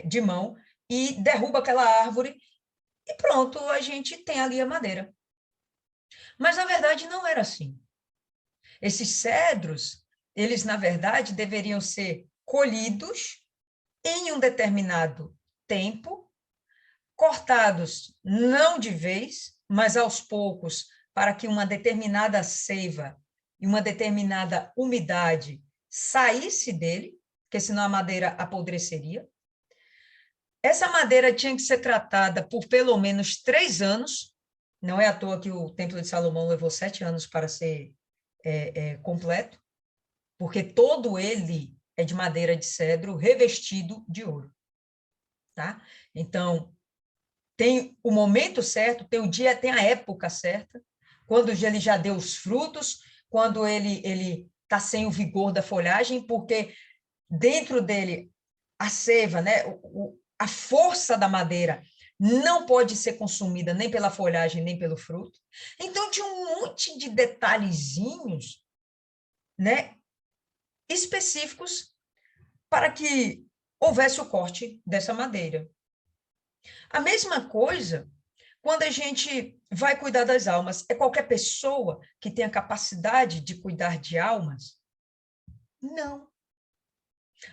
de mão e derruba aquela árvore e pronto, a gente tem ali a madeira. Mas, na verdade, não era assim. Esses cedros, eles, na verdade, deveriam ser colhidos em um determinado tempo, cortados não de vez, mas aos poucos, para que uma determinada seiva e uma determinada umidade saísse dele, porque senão a madeira apodreceria. Essa madeira tinha que ser tratada por pelo menos 3 anos, não é à toa que o Templo de Salomão levou 7 anos para ser completo, porque todo ele é de madeira de cedro revestido de ouro. Tá? Então, tem o momento certo, tem o dia, tem a época certa, quando ele já deu os frutos, quando ele está sem o vigor da folhagem, porque dentro dele a seiva, né, a força da madeira não pode ser consumida nem pela folhagem, nem pelo fruto. Então, tinha um monte de detalhezinhos, né, específicos para que houvesse o corte dessa madeira. A mesma coisa quando a gente vai cuidar das almas. É qualquer pessoa que tenha capacidade de cuidar de almas? Não.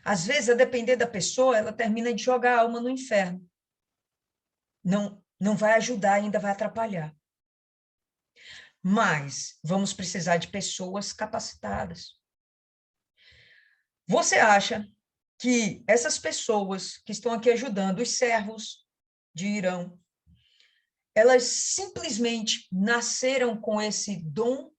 Às vezes, a depender da pessoa, ela termina de jogar a alma no inferno. Não vai ajudar, ainda vai atrapalhar. Mas vamos precisar de pessoas capacitadas. Você acha que essas pessoas que estão aqui ajudando, os servos de Irão, elas simplesmente nasceram com esse dom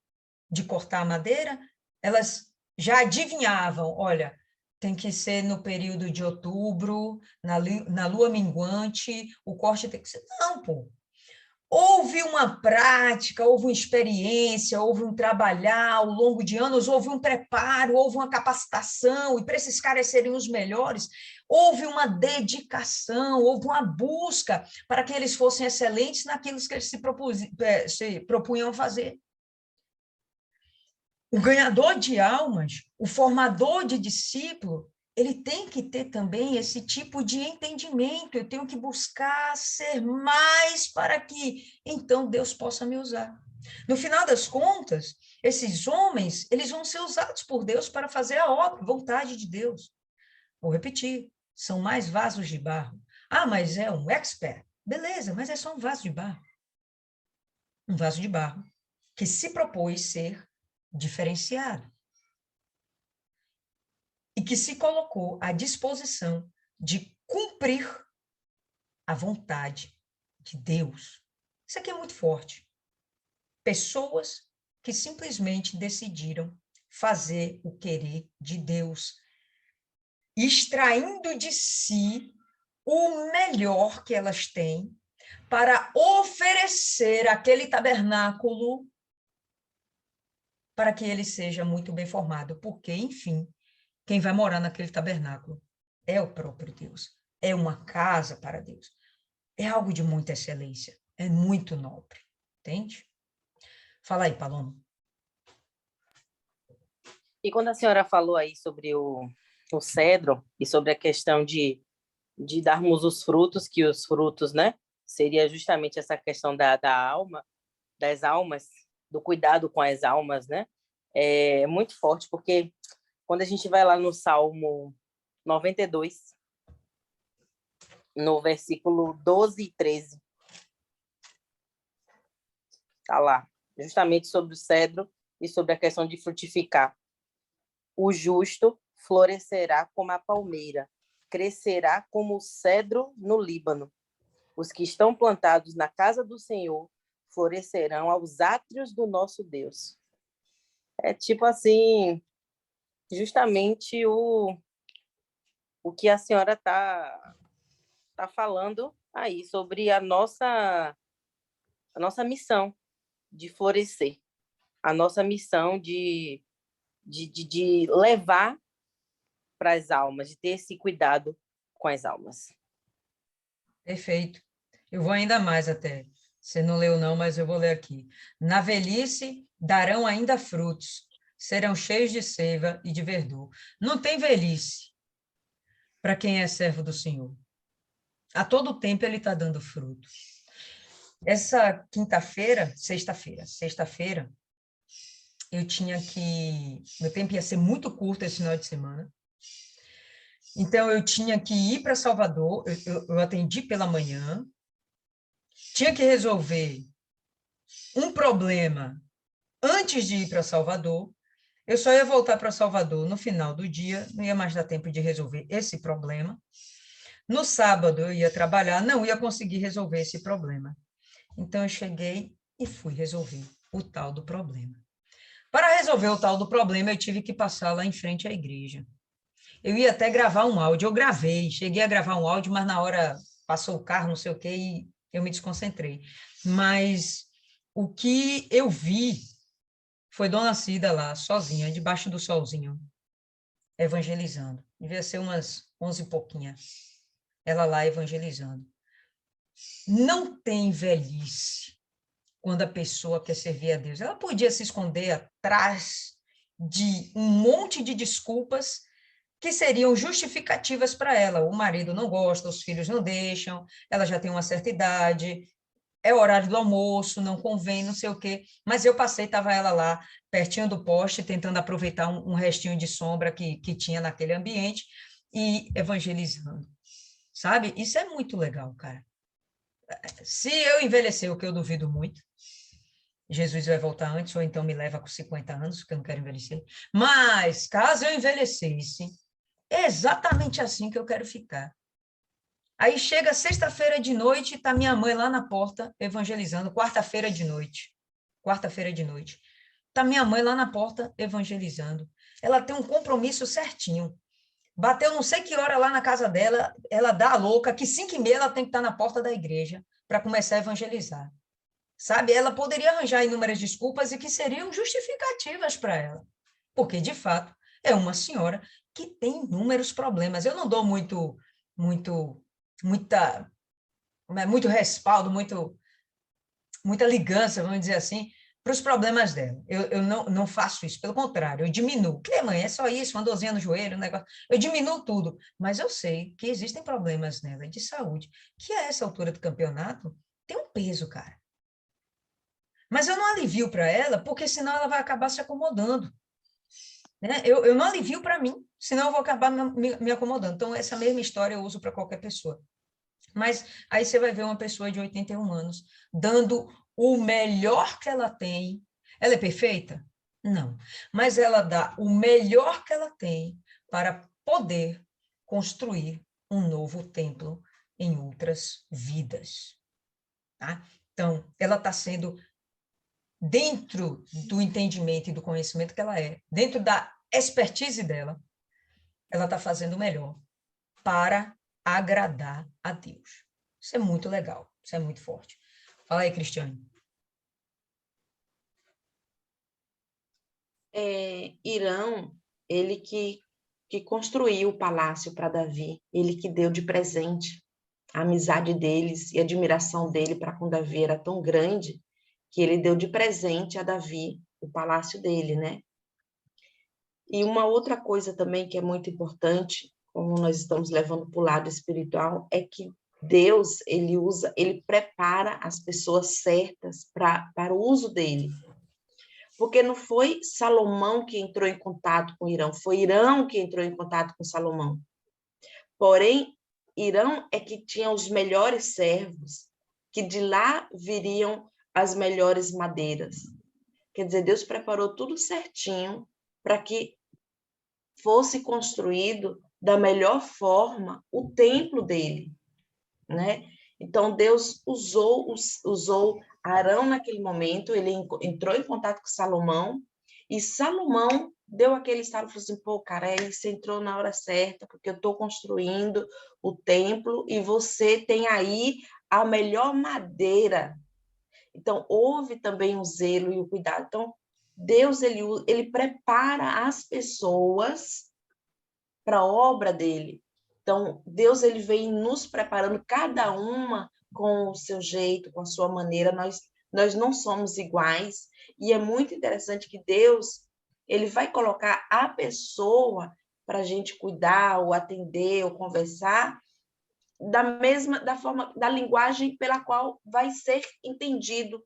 de cortar a madeira? Elas já adivinhavam, olha, tem que ser no período de outubro, na lua minguante, o corte tem que ser... Não, pô. Houve uma prática, houve uma experiência, houve um trabalhar ao longo de anos, houve um preparo, houve uma capacitação, e para esses caras serem os melhores, houve uma dedicação, houve uma busca para que eles fossem excelentes naquilo que eles se propunham a fazer. O ganhador de almas, o formador de discípulo, ele tem que ter também esse tipo de entendimento. Eu tenho que buscar ser mais para que, então, Deus possa me usar. No final das contas, esses homens, eles vão ser usados por Deus para fazer a obra, a vontade de Deus. Vou repetir, são mais vasos de barro. Ah, mas é um expert. Beleza, mas é só um vaso de barro. Um vaso de barro que se propôs ser diferenciado. E que se colocou à disposição de cumprir a vontade de Deus. Isso aqui é muito forte. Pessoas que simplesmente decidiram fazer o querer de Deus, extraindo de si o melhor que elas têm para oferecer aquele tabernáculo para que ele seja muito bem formado, porque, enfim, quem vai morar naquele tabernáculo é o próprio Deus, é uma casa para Deus, é algo de muita excelência, é muito nobre, entende? Fala aí, Paloma. E quando a senhora falou aí sobre o cedro e sobre a questão de darmos os frutos, que os frutos, né, seria justamente essa questão da alma, das almas, do cuidado com as almas, né, é muito forte, porque quando a gente vai lá no Salmo 92, no versículo 12 e 13, está lá, justamente sobre o cedro e sobre a questão de frutificar. O justo florescerá como a palmeira, crescerá como o cedro no Líbano. Os que estão plantados na casa do Senhor florescerão aos átrios do nosso Deus. É tipo assim, justamente o que a senhora está falando aí sobre a nossa missão de florescer, a nossa missão de levar para as almas, de ter esse cuidado com as almas. Perfeito. Eu vou ainda mais até. Você não leu não, mas eu vou ler aqui. Na velhice darão ainda frutos, serão cheios de seiva e de verdor. Não tem velhice para quem é servo do Senhor. A todo tempo ele está dando fruto. Essa sexta-feira, eu tinha que... Meu tempo ia ser muito curto esse final de semana. Então, eu tinha que ir para Salvador, eu atendi pela manhã, tinha que resolver um problema antes de ir para Salvador, eu só ia voltar para Salvador no final do dia, não ia mais dar tempo de resolver esse problema. No sábado, eu ia trabalhar, não ia conseguir resolver esse problema. Então, eu cheguei e fui resolver o tal do problema. Para resolver o tal do problema, eu tive que passar lá em frente à igreja. Eu ia até gravar um áudio, eu gravei, cheguei a gravar um áudio, mas na hora passou o carro, não sei o quê, e eu me desconcentrei. Mas o que eu vi foi Dona Cida lá, sozinha, debaixo do solzinho, evangelizando. Devia ser umas 11 e pouquinha, ela lá evangelizando. Não tem velhice quando a pessoa quer servir a Deus. Ela podia se esconder atrás de um monte de desculpas que seriam justificativas para ela. O marido não gosta, os filhos não deixam, ela já tem uma certa idade. é o horário do almoço, não convém, não sei o quê. Mas eu passei, estava ela lá, pertinho do poste, tentando aproveitar um restinho de sombra que tinha naquele ambiente e evangelizando, sabe? Isso é muito legal, cara. Se eu envelhecer, o que eu duvido muito, Jesus vai voltar antes, ou então me leva com 50 anos, porque eu não quero envelhecer. Mas, caso eu envelhecesse, é exatamente assim que eu quero ficar. Aí chega sexta-feira de noite, está minha mãe lá na porta evangelizando, quarta-feira de noite. Quarta-feira de noite. Está minha mãe lá na porta evangelizando. Ela tem um compromisso certinho. Bateu não sei que hora lá na casa dela, ela dá a louca, que 5h30 ela tem que estar na porta da igreja para começar a evangelizar. Sabe? Ela poderia arranjar inúmeras desculpas e que seriam justificativas para ela. Porque, de fato, é uma senhora que tem inúmeros problemas. Eu não dou muito respaldo, muita ligança, vamos dizer assim, para os problemas dela. Eu não faço isso, pelo contrário, eu diminuo. Que mãe, é só isso, uma dorzinha no joelho, um negócio. Eu diminuo tudo, mas eu sei que existem problemas nela de saúde, que a essa altura do campeonato tem um peso, cara. Mas eu não alivio para ela, porque senão ela vai acabar se acomodando. Né? Eu não alivio para mim, senão eu vou acabar me acomodando. Então, essa mesma história eu uso para qualquer pessoa. Mas aí você vai ver uma pessoa de 81 anos dando o melhor que ela tem. Ela é perfeita? Não. Mas ela dá o melhor que ela tem para poder construir um novo templo em outras vidas. Tá? Então, ela está sendo, dentro do entendimento e do conhecimento que ela é, dentro da expertise dela, ela está fazendo o melhor para agradar a Deus. Isso é muito legal, isso é muito forte. Fala aí, Cristiane. Irão, ele que construiu o palácio para Davi, ele que deu de presente. A amizade deles e a admiração dele para com Davi era tão grande que ele deu de presente a Davi o palácio dele, né? E uma outra coisa também que é muito importante, como nós estamos levando para o lado espiritual, é que Deus, ele prepara as pessoas certas para o uso dele. Porque não foi Salomão que entrou em contato com Irão, foi Irão que entrou em contato com Salomão. Porém, Irão é que tinha os melhores servos, que de lá viriam as melhores madeiras. Quer dizer, Deus preparou tudo certinho para que fosse construído da melhor forma o templo dele, né? Então, Deus usou Arão naquele momento, ele entrou em contato com Salomão, e Salomão deu aquele estalo e falou assim, pô, cara, você entrou na hora certa, porque eu estou construindo o templo e você tem aí a melhor madeira. Então, houve também o zelo e o cuidado. Então, Deus, ele prepara as pessoas para a obra dele. Então, Deus, ele vem nos preparando, cada uma com o seu jeito, com a sua maneira. Nós não somos iguais. E é muito interessante que Deus, ele vai colocar a pessoa para a gente cuidar, ou atender, ou conversar, da forma, da linguagem pela qual vai ser entendido.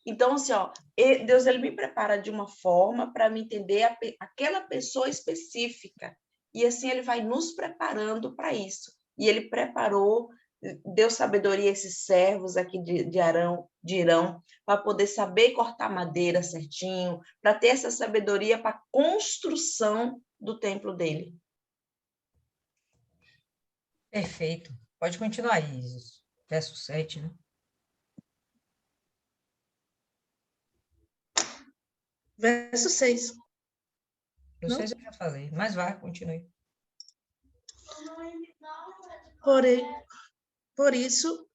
Então, assim, Deus, ele me prepara de uma forma para me entender aquela pessoa específica. E assim ele vai nos preparando para isso. E ele preparou, deu sabedoria a esses servos aqui de Irão, para poder saber cortar madeira certinho, para ter essa sabedoria para a construção do templo dele. Perfeito. Pode continuar aí, Isis. Verso 7, né? Verso 6. O 6 eu já falei, mas vai, continue. Porém, por isso,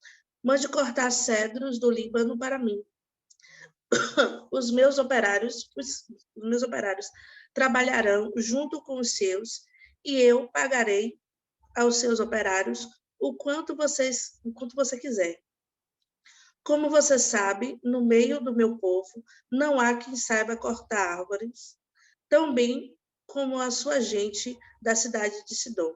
mande cortar cedros do Líbano para mim. Os meus operários trabalharão junto com os seus, e eu pagarei aos seus operários o quanto você quiser. Como você sabe, no meio do meu povo não há quem saiba cortar árvores, tão bem como a sua gente da cidade de Sidom.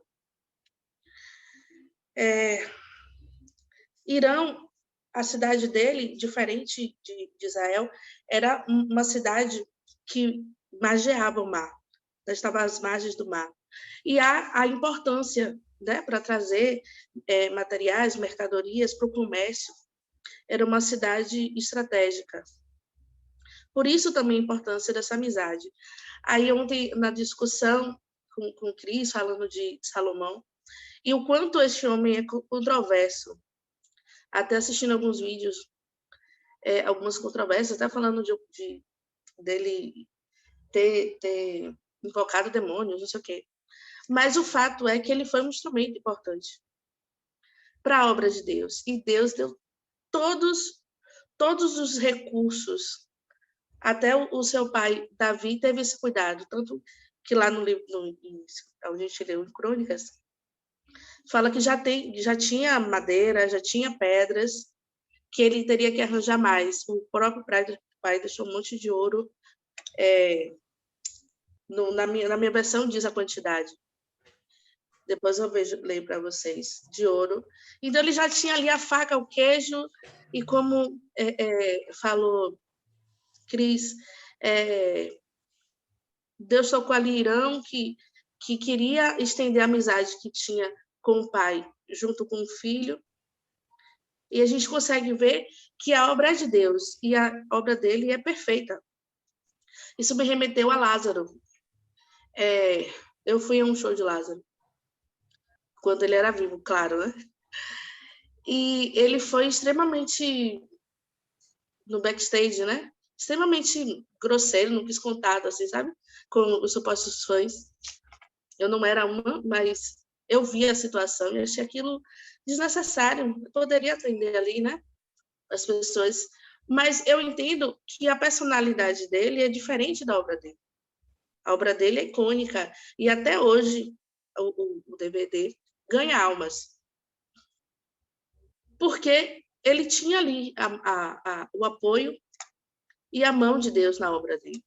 Irão a cidade dele, diferente de Israel, era uma cidade que margeava o mar, estava às margens do mar. E há a importância, né, para trazer materiais, mercadorias para o comércio. Era uma cidade estratégica. Por isso também a importância dessa amizade. Aí ontem, na discussão com o Cris, falando de Salomão, e o quanto esse homem é controverso, até assistindo alguns vídeos, algumas controvérsias, até falando dele ter invocado demônios, não sei o quê. Mas o fato é que ele foi um instrumento importante para a obra de Deus. E Deus deu todos os recursos. Até o seu pai, Davi, teve esse cuidado. Tanto que lá no livro, onde a gente leu em Crônicas, fala que já tinha madeira, já tinha pedras, que ele teria que arranjar mais. O próprio pai deixou um monte de ouro. Na minha versão diz a quantidade. Depois eu leio para vocês, de ouro. Então, ele já tinha ali a faca, o queijo, e como falou Cris, Deus tocou ali Irão, que queria estender a amizade que tinha com o pai, junto com o filho. E a gente consegue ver que a obra é de Deus, e a obra dele é perfeita. Isso me remeteu a Lázaro. Eu fui a um show de Lázaro, quando ele era vivo, claro, né? E ele foi extremamente, no backstage, né? Extremamente grosseiro, não quis contar, assim, sabe? Com os supostos fãs. Eu não era uma, mas eu vi a situação e achei aquilo desnecessário. Eu poderia atender ali, né? As pessoas. Mas eu entendo que a personalidade dele é diferente da obra dele. A obra dele é icônica. E até hoje, o DVD ganha almas. Porque ele tinha ali o apoio e a mão de Deus na obra dele.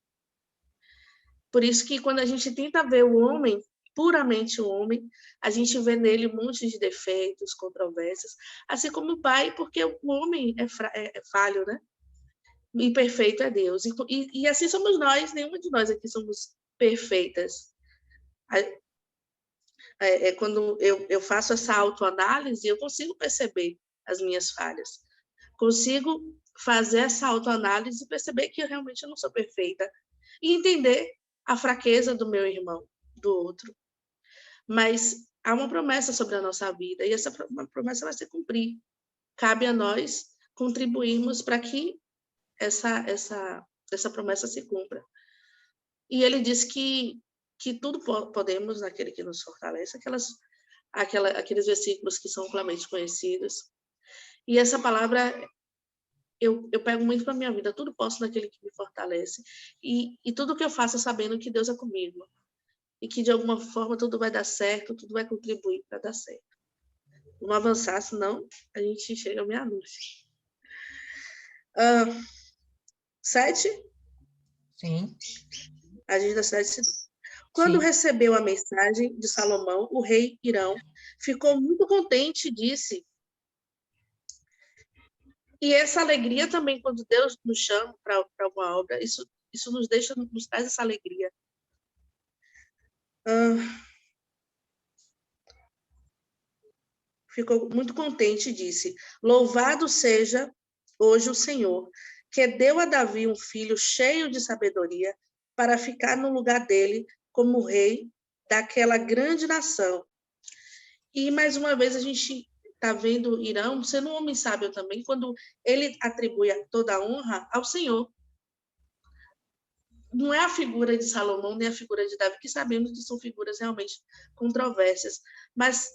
Por isso que quando a gente tenta ver o homem, puramente o homem, a gente vê nele um monte de defeitos, controvérsias, assim como o pai, porque o homem é falho, né? E perfeito é Deus. E assim somos nós, nenhuma de nós aqui somos perfeitas. Quando eu faço essa autoanálise, eu consigo perceber as minhas falhas. Consigo fazer essa autoanálise e perceber que eu realmente não sou perfeita. E entender a fraqueza do meu irmão, do outro. Mas há uma promessa sobre a nossa vida, e essa promessa vai se cumprir. Cabe a nós contribuirmos para que essa promessa se cumpra. E ele diz que tudo podemos naquele que nos fortalece, aqueles versículos que são amplamente conhecidos. E essa palavra eu pego muito para a minha vida, tudo posso naquele que me fortalece. E tudo que eu faço sabendo que Deus é comigo. E que, de alguma forma, tudo vai dar certo, tudo vai contribuir para dar certo. Vamos avançar, senão a gente chega à meia-noite. 7? Sim. Agenda 7. Quando recebeu a mensagem de Salomão, o rei Irão ficou muito contente e disse... E essa alegria também, quando Deus nos chama para alguma obra, isso nos traz essa alegria. Ficou muito contente e disse: louvado seja hoje o Senhor, que deu a Davi um filho cheio de sabedoria para ficar no lugar dele como rei daquela grande nação. E, mais uma vez, a gente está vendo Irão sendo um homem sábio também, quando ele atribui toda a honra ao Senhor. Não é a figura de Salomão, nem a figura de Davi, que sabemos que são figuras realmente controversas, mas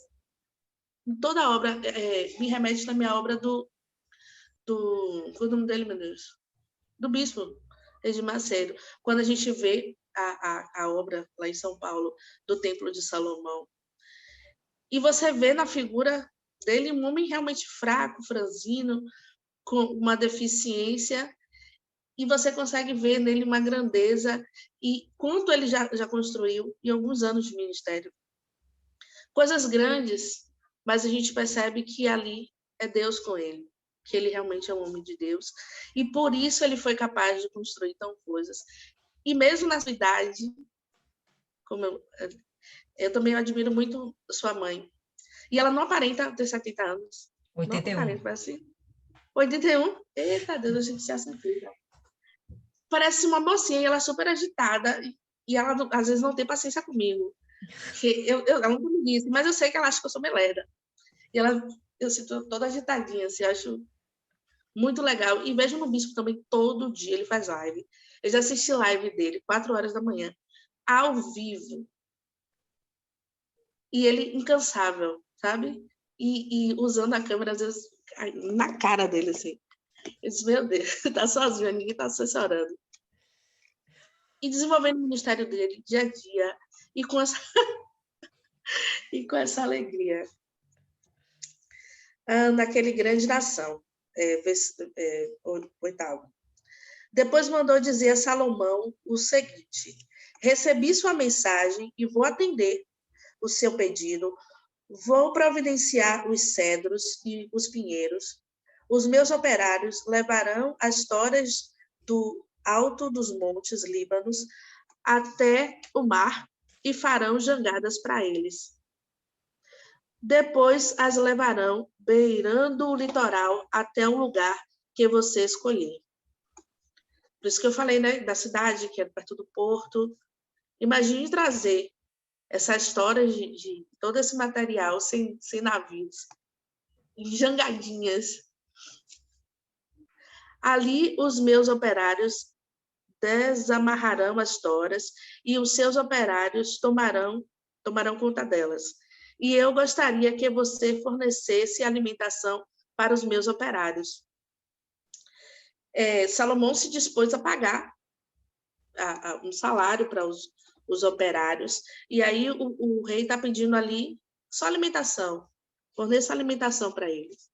toda a obra me remete na minha obra qual é o nome dele, meu Deus? Do bispo Edir Macedo. Quando a gente vê a obra lá em São Paulo, do Templo de Salomão, e você vê na figura dele um homem realmente fraco, franzino, com uma deficiência, e você consegue ver nele uma grandeza e quanto ele já construiu em alguns anos de ministério. Coisas grandes, mas a gente percebe que ali é Deus com ele. que ele realmente é um homem de Deus, e por isso ele foi capaz de construir tão coisas. E mesmo na sua idade, como eu também admiro muito sua mãe, e ela não aparenta ter 70 anos. Não 81. aparenta, parece 81. Eita Deus, a gente se acertou. Parece uma mocinha, e ela é super agitada, e ela às vezes não tem paciência comigo. Que ela nunca me disse, mas eu sei que ela acha que eu sou melerda. E eu sinto toda agitadinha, assim, acho muito legal. E vejo no Bispo também todo dia, ele faz live. Eu já assisti live dele, 4 horas da manhã, ao vivo. E ele incansável, sabe? E usando a câmera, às vezes, na cara dele, assim. Eu disse, meu Deus, tá sozinho, ninguém tá assessorando. E desenvolvendo o ministério dele dia a dia, e com essa, e com essa alegria. Naquele grande nação, 8º. Depois mandou dizer a Salomão o seguinte: recebi sua mensagem e vou atender o seu pedido. Vou providenciar os cedros e os pinheiros. Os meus operários levarão as toras do alto dos montes Líbanos até o mar e farão jangadas para eles. Depois as levarão beirando o litoral até um lugar que você escolher. Por isso que eu falei, né, da cidade, que é perto do porto. Imagine trazer essa história de todo esse material sem navios, em jangadinhas. Ali os meus operários desamarrarão as toras e os seus operários tomarão conta delas. E eu gostaria que você fornecesse alimentação para os meus operários. Salomão se dispôs a pagar um salário para os operários, e aí o rei está pedindo ali só alimentação, forneça alimentação para eles.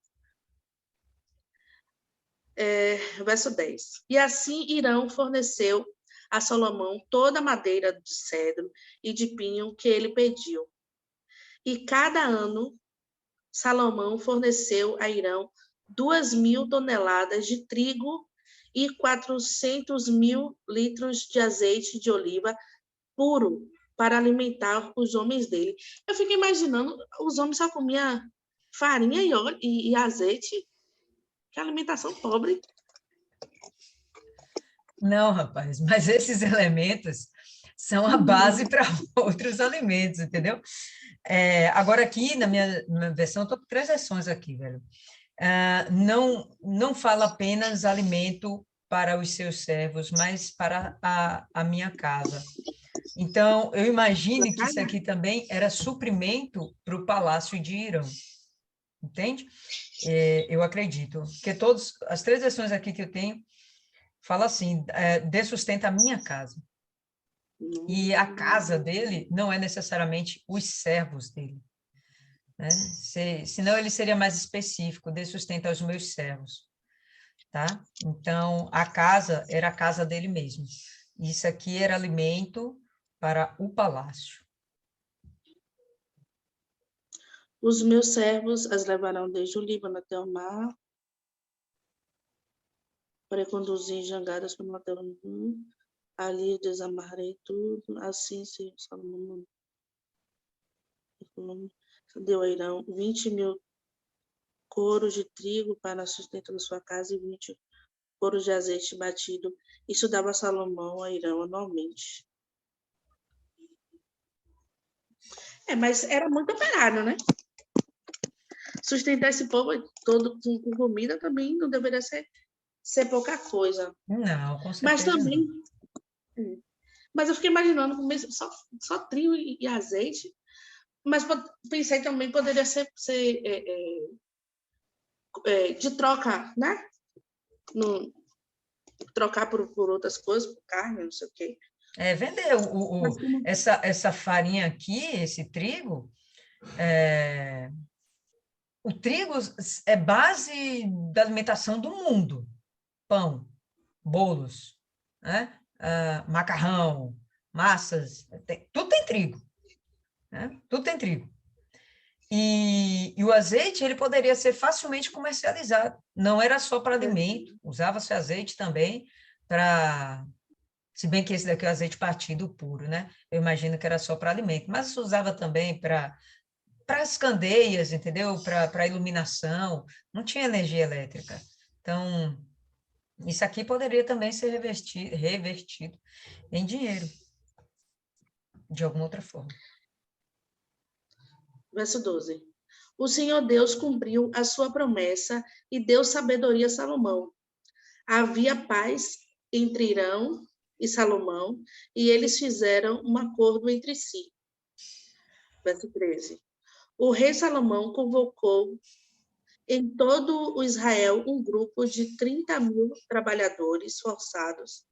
Verso 10. E assim Irão forneceu a Salomão toda a madeira de cedro e de pinho que ele pediu. E cada ano, Salomão forneceu a Irão 2.000 toneladas de trigo e 400.000 litros de azeite de oliva puro para alimentar os homens dele. Eu fico imaginando, os homens só comiam farinha e óleo e azeite, que alimentação pobre. Não, rapaz, mas esses elementos são a base para outros alimentos, entendeu? Agora aqui, na minha versão, estou com 3 versões aqui, velho. Não fala apenas alimento para os seus servos, mas para a minha casa. Então, eu imagino que isso aqui também era suprimento para o palácio de Irão. Entende? Eu acredito. Porque as 3 versões aqui que eu tenho, fala assim, dê sustento à minha casa. E a casa dele não é necessariamente os servos dele. Né? Senão ele seria mais específico, dê sustento aos meus servos. Tá? Então, a casa era a casa dele mesmo. Isso aqui era alimento para o palácio. Os meus servos as levarão desde o Líbano até o mar, para conduzir jangadas para matar o mundo. Ali desamarrei tudo, assim se Salomão deu a Irão 20.000 coros de trigo para sustento da sua casa e 20 coros de azeite batido. Isso dava a Salomão a Irão anualmente. Mas era muito operário, né? Sustentar esse povo todo com comida também não deveria ser pouca coisa. Não, com certeza. Mas também... Mas eu fiquei imaginando só trigo e azeite, mas pensei também poderia ser de troca, né? Trocar por outras coisas, por carne, não sei o quê. Vender essa farinha aqui, esse trigo, o trigo é base da alimentação do mundo. Pão, bolos, né? Macarrão, massas, tudo tem trigo. Né? Tudo tem trigo. E o azeite, ele poderia ser facilmente comercializado. Não era só para alimento, usava-se azeite também para... Se bem que esse daqui é o azeite partido puro, né? Eu imagino que era só para alimento, mas se usava também para as candeias, entendeu? Para iluminação, não tinha energia elétrica. Então, isso aqui poderia também ser revertido em dinheiro, de alguma outra forma. Verso 12. O Senhor Deus cumpriu a sua promessa e deu sabedoria a Salomão. Havia paz entre Irão e Salomão, e eles fizeram um acordo entre si. Verso 13. O rei Salomão convocou em todo o Israel um grupo de 30.000 trabalhadores forçados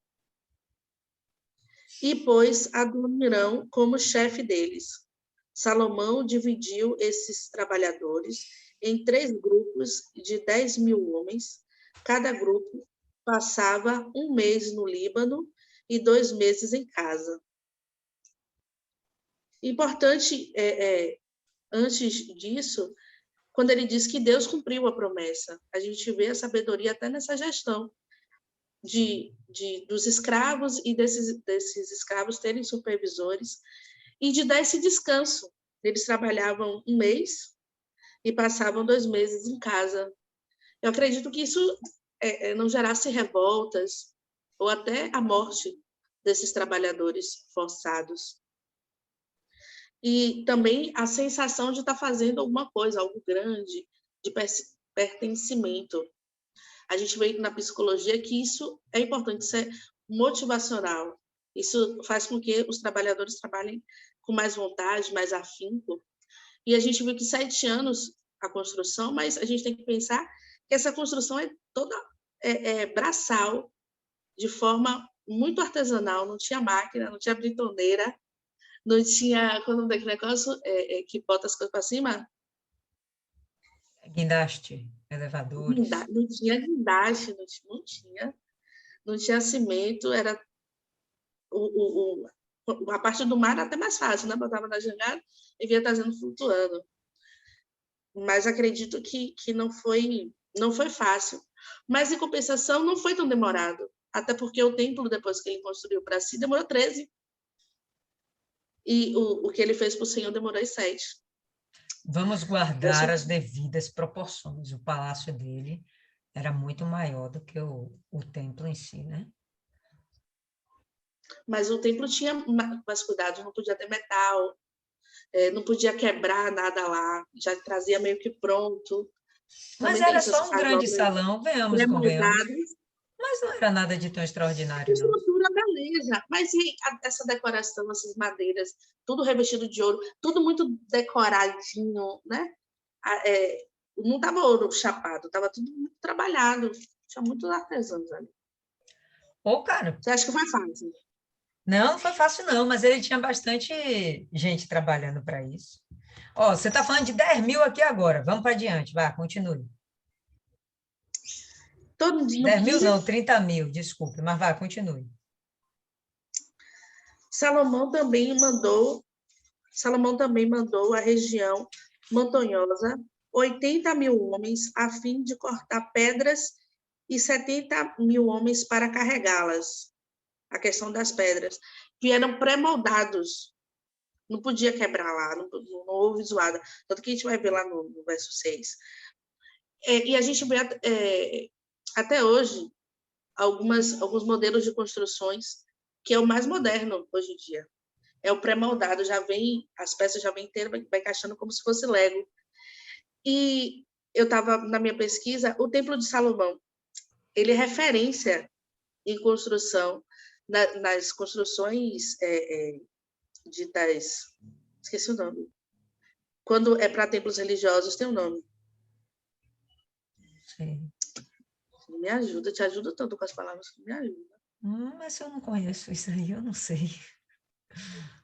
e pôs Adoniram como chefe deles. Salomão dividiu esses trabalhadores em 3 grupos de 10.000 homens. Cada grupo passava 1 mês no Líbano e 2 meses em casa. Importante, antes disso, quando ele diz que Deus cumpriu a promessa, a gente vê a sabedoria até nessa gestão dos escravos e desses escravos terem supervisores e de dar esse descanso. Eles trabalhavam 1 mês e passavam 2 meses em casa. Eu acredito que isso não gerasse revoltas ou até a morte desses trabalhadores forçados. E também a sensação de estar fazendo alguma coisa, algo grande, de pertencimento. A gente vê na psicologia que isso é importante, isso é motivacional. Isso faz com que os trabalhadores trabalhem com mais vontade, mais afinco. E a gente viu que 7 anos a construção, mas a gente tem que pensar que essa construção é toda braçal, de forma muito artesanal, não tinha máquina, não tinha britoneira, não tinha, quando daquele negócio que bota as coisas para cima? Guindaste, elevadores. Não tinha guindaste, não tinha cimento, era a parte do mar era até mais fácil, né? Botava na jangada e vinha trazendo flutuando. Mas acredito que não foi fácil. Mas, em compensação, não foi tão demorado. Até porque o templo, depois que ele construiu para si, demorou 13. E o que ele fez para o Senhor demorou 7. Vamos guardar as devidas proporções. O palácio dele era muito maior do que o templo em si, né? Mas o templo tinha mais cuidado, não podia ter metal, não podia quebrar nada lá, já trazia meio que pronto. Mas também era só um grande salão, venhamos, convenhamos. Mas não era nada de tão extraordinário, não. Estrutura, beleza. Mas e essa decoração, essas madeiras, tudo revestido de ouro, tudo muito decoradinho, né? Não estava ouro chapado, estava tudo muito trabalhado. Tinha muitos artesãos ali. Ô, cara. Você acha que foi fácil? Não foi fácil, não, mas ele tinha bastante gente trabalhando para isso. Ó, você está falando de 10.000 aqui agora. Vamos para adiante, vai, continue. Todo dia. 10.000 não, 30.000, desculpe, mas vai, continue. Salomão também mandou à região montanhosa 80.000 homens a fim de cortar pedras e 70.000 homens para carregá-las. A questão das pedras, que eram pré-moldados. Não podia quebrar lá, não houve zoada. Tanto que a gente vai ver lá no verso 6. E a gente vê até hoje alguns modelos de construções que é o mais moderno hoje em dia. É o pré-moldado, as peças já vêm inteiras, vai encaixando como se fosse Lego. E eu estava na minha pesquisa, o Templo de Salomão, ele é referência em construção, nas construções ditas, esqueci o nome. Quando é para templos religiosos, tem um nome. Sim. Me ajuda, te ajudo tanto com as palavras que me ajuda. Mas eu não conheço isso aí, eu não sei.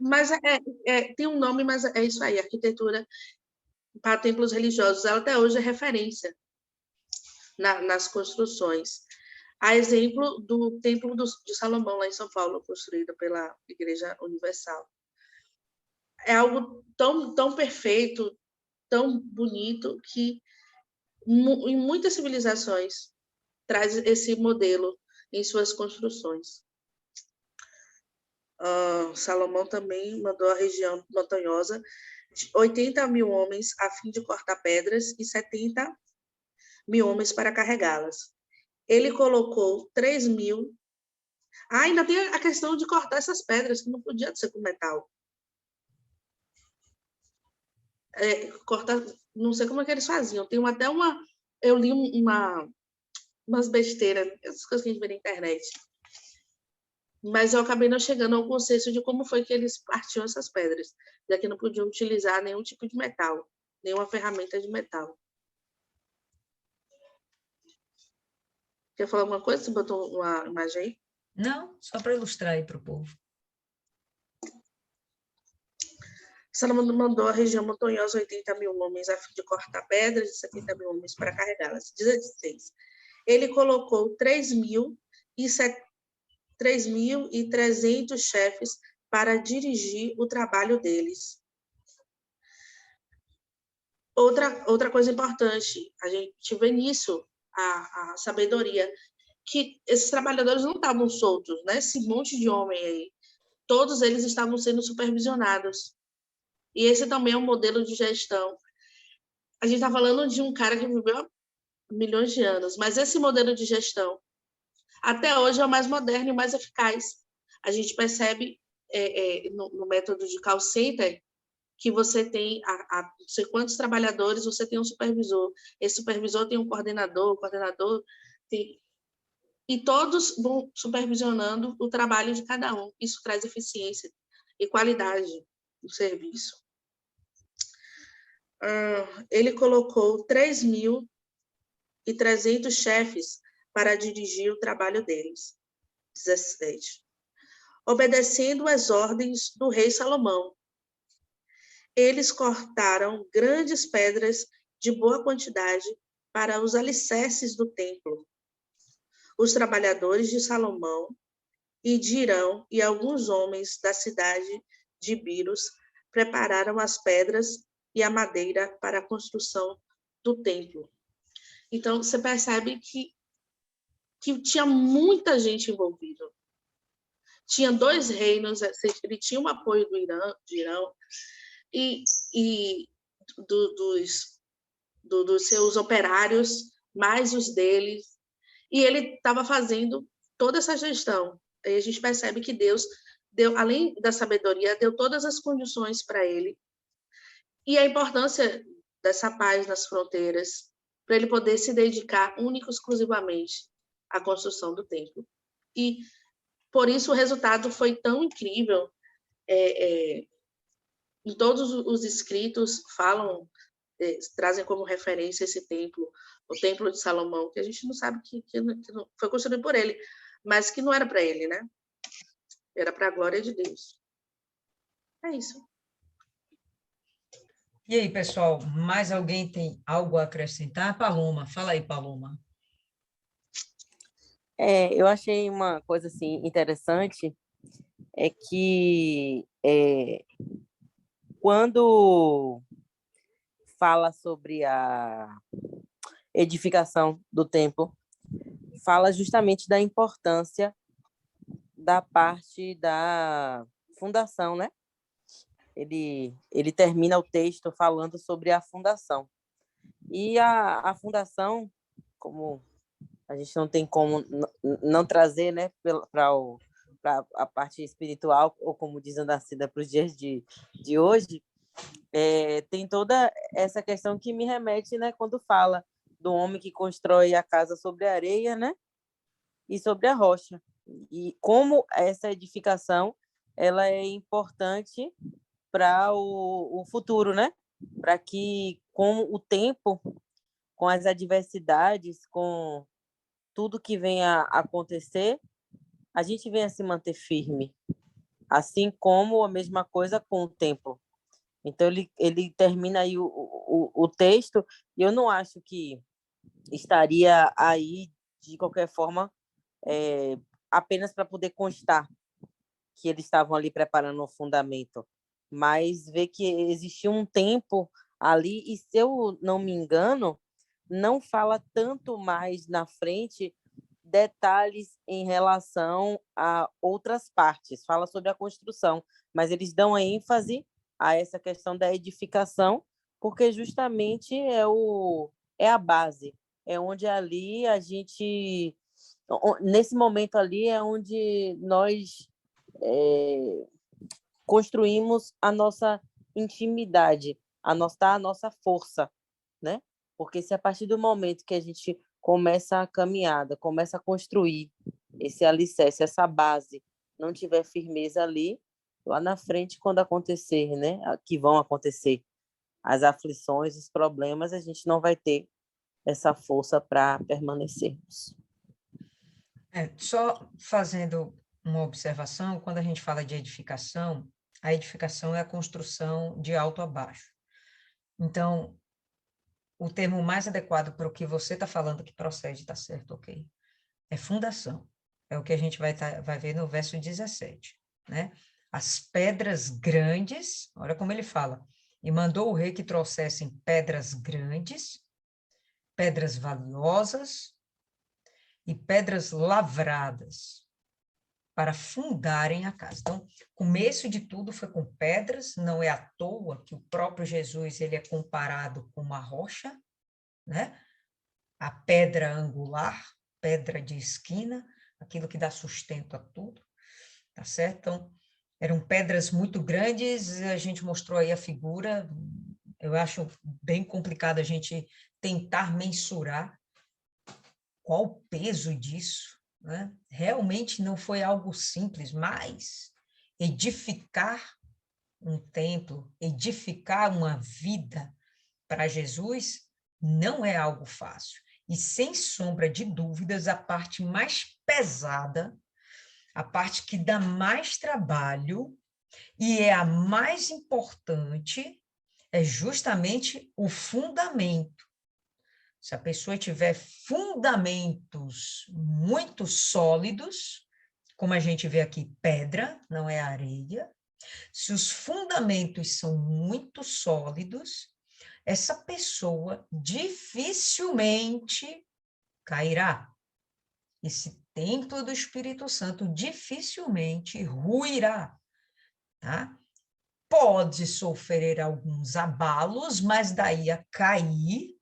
Mas tem um nome, mas é isso aí, arquitetura para templos religiosos. Ela até hoje é referência nas construções. A exemplo do Templo de Salomão, lá em São Paulo, construído pela Igreja Universal. É algo tão, tão perfeito, tão bonito que em muitas civilizações traz esse modelo em suas construções. Salomão também mandou a região montanhosa de 80 mil homens a fim de cortar pedras e 70 mil homens para carregá-las. Ele colocou 3 mil. Ainda tem a questão de cortar essas pedras, que não podia ser com metal. Cortar, não sei como é que eles faziam. Tem até uma. Eu li umas besteiras, essas coisas que a gente vê na internet. Mas eu acabei não chegando ao consenso de como foi que eles partiam essas pedras, já que não podiam utilizar nenhum tipo de metal, nenhuma ferramenta de metal. Quer falar alguma coisa? Você botou uma imagem aí? Não, só para ilustrar aí para o povo. Salomão mandou a região montanhosa 80 mil homens a fim de cortar pedras e 70 mil homens para carregá-las. 16. Ele colocou 3.300 chefes para dirigir o trabalho deles. Outra coisa importante, a gente vê nisso a sabedoria, que esses trabalhadores não estavam soltos, né? Esse monte de homem aí, todos eles estavam sendo supervisionados. E esse também é um modelo de gestão. A gente está falando de um cara que viveu há milhões de anos, mas esse modelo de gestão, até hoje, é o mais moderno e mais eficaz. A gente percebe no método de call center que você tem não sei quantos trabalhadores, você tem um supervisor. Esse supervisor tem um coordenador, o coordenador tem... E todos vão supervisionando o trabalho de cada um. Isso traz eficiência e qualidade do serviço. Ele colocou 3.300 chefes para dirigir o trabalho deles. 17. Obedecendo às ordens do rei Salomão, eles cortaram grandes pedras de boa quantidade para os alicerces do templo. Os trabalhadores de Salomão e de Irão e alguns homens da cidade de Biros prepararam as pedras e a madeira para a construção do templo. Então, você percebe que tinha muita gente envolvida. Tinha 2 reinos, ele tinha o apoio de Irão e dos seus operários, mais os deles, e ele estava fazendo toda essa gestão. Aí a gente percebe que Deus deu, além da sabedoria, deu todas as condições para ele, e a importância dessa paz nas fronteiras, para ele poder se dedicar único e exclusivamente à construção do templo. E, por isso, o resultado foi tão incrível. Em todos os escritos falam, trazem como referência esse templo, o Templo de Salomão, que a gente não sabe que não foi construído por ele, mas que não era para ele, né? Era para a glória de Deus. É isso. E aí, pessoal, mais alguém tem algo a acrescentar? Paloma, fala aí, Paloma. Eu achei uma coisa assim interessante, é que quando fala sobre a edificação do templo, fala justamente da importância da parte da fundação, né? Ele termina o texto falando sobre a fundação. E a fundação, como a gente não tem como não trazer, né, para a parte espiritual, ou como diz a Nascida, para os dias de hoje, tem toda essa questão que me remete, né, quando fala do homem que constrói a casa sobre a areia, né, e sobre a rocha. E como essa edificação ela é importante para o futuro, né? Para que, com o tempo, com as adversidades, com tudo que venha a acontecer, a gente venha se manter firme. Assim como a mesma coisa com o templo. Então, ele termina aí o texto, e eu não acho que estaria aí, de qualquer forma, apenas para poder constar que eles estavam ali preparando o fundamento, mas ver que existia um tempo ali, e se eu não me engano, não fala tanto mais na frente detalhes em relação a outras partes, fala sobre a construção, mas eles dão a ênfase a essa questão da edificação, porque justamente é a base, é onde ali a gente, nesse momento ali é onde nós construímos a nossa intimidade, a nossa força, né? Porque se a partir do momento que a gente começa a caminhada, começa a construir esse alicerce, essa base, não tiver firmeza ali, lá na frente, quando acontecer, né? Que vão acontecer as aflições, os problemas, a gente não vai ter essa força para permanecermos. Só fazendo uma observação, quando a gente fala de edificação, a edificação é a construção de alto a baixo. Então, o termo mais adequado para o que você está falando que procede, está certo, ok? É fundação. É o que a gente vai ver no verso 17, né? As pedras grandes, olha como ele fala, e mandou o rei que trouxessem pedras grandes, pedras valiosas e pedras lavradas para fundarem a casa. Então, o começo de tudo foi com pedras, não é à toa que o próprio Jesus ele é comparado com uma rocha, né? A pedra angular, pedra de esquina, aquilo que dá sustento a tudo, tá certo? Então, eram pedras muito grandes, a gente mostrou aí a figura, eu acho bem complicado a gente tentar mensurar qual o peso disso, né? Realmente não foi algo simples, mas edificar um templo, edificar uma vida para Jesus não é algo fácil. E, sem sombra de dúvidas, a parte mais pesada, a parte que dá mais trabalho e é a mais importante, é justamente o fundamento. Se a pessoa tiver fundamentos muito sólidos, como a gente vê aqui, pedra, não é areia, se os fundamentos são muito sólidos, essa pessoa dificilmente cairá. Esse templo do Espírito Santo dificilmente ruirá, tá? Pode sofrer alguns abalos, mas daí a cair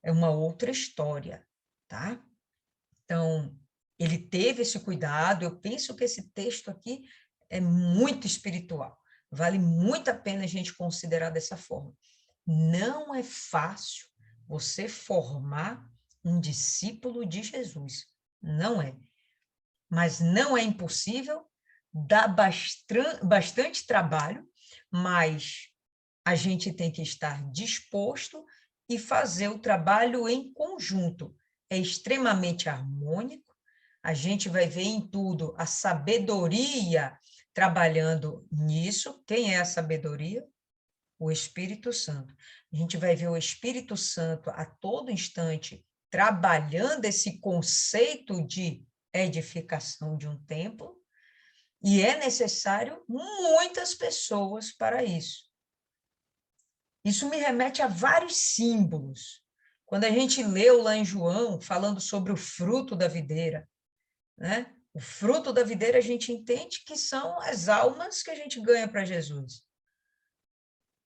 é uma outra história, tá? Então, ele teve esse cuidado, eu penso que esse texto aqui é muito espiritual, vale muito a pena a gente considerar dessa forma. Não é fácil você formar um discípulo de Jesus, não é. Mas não é impossível, dá bastante trabalho, mas a gente tem que estar disposto e fazer o trabalho em conjunto. É extremamente harmônico, a gente vai ver em tudo a sabedoria trabalhando nisso. Quem é a sabedoria? O Espírito Santo. A gente vai ver o Espírito Santo a todo instante trabalhando esse conceito de edificação de um templo, e é necessário muitas pessoas para isso. Isso me remete a vários símbolos. Quando a gente leu lá em João, falando sobre o fruto da videira, né? O fruto da videira a gente entende que são as almas que a gente ganha para Jesus.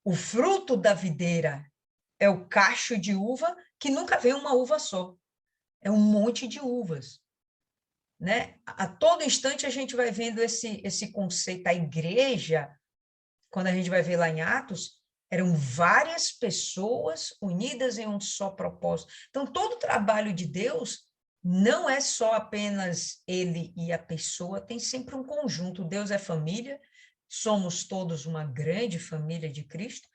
O fruto da videira é o cacho de uva, que nunca vem uma uva só. É um monte de uvas, né? A todo instante a gente vai vendo esse conceito. A igreja, quando a gente vai ver lá em Atos, eram várias pessoas unidas em um só propósito. Então, todo o trabalho de Deus não é só apenas ele e a pessoa, tem sempre um conjunto. Deus é família, somos todos uma grande família de Cristo,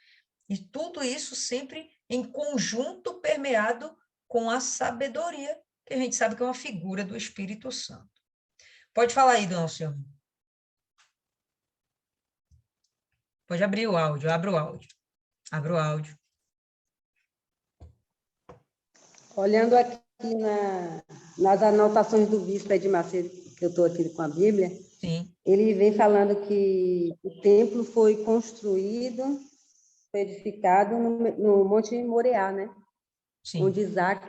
e tudo isso sempre em conjunto, permeado com a sabedoria, que a gente sabe que é uma figura do Espírito Santo. Pode falar aí, dona Alcione. Pode abrir o áudio, abra o áudio. Abra o áudio. Olhando aqui nas anotações do bispo Edir Macedo, que eu estou aqui com a Bíblia, Sim. Ele vem falando que o templo foi construído foi edificado no Monte Moriá, né? Sim. Onde Isaac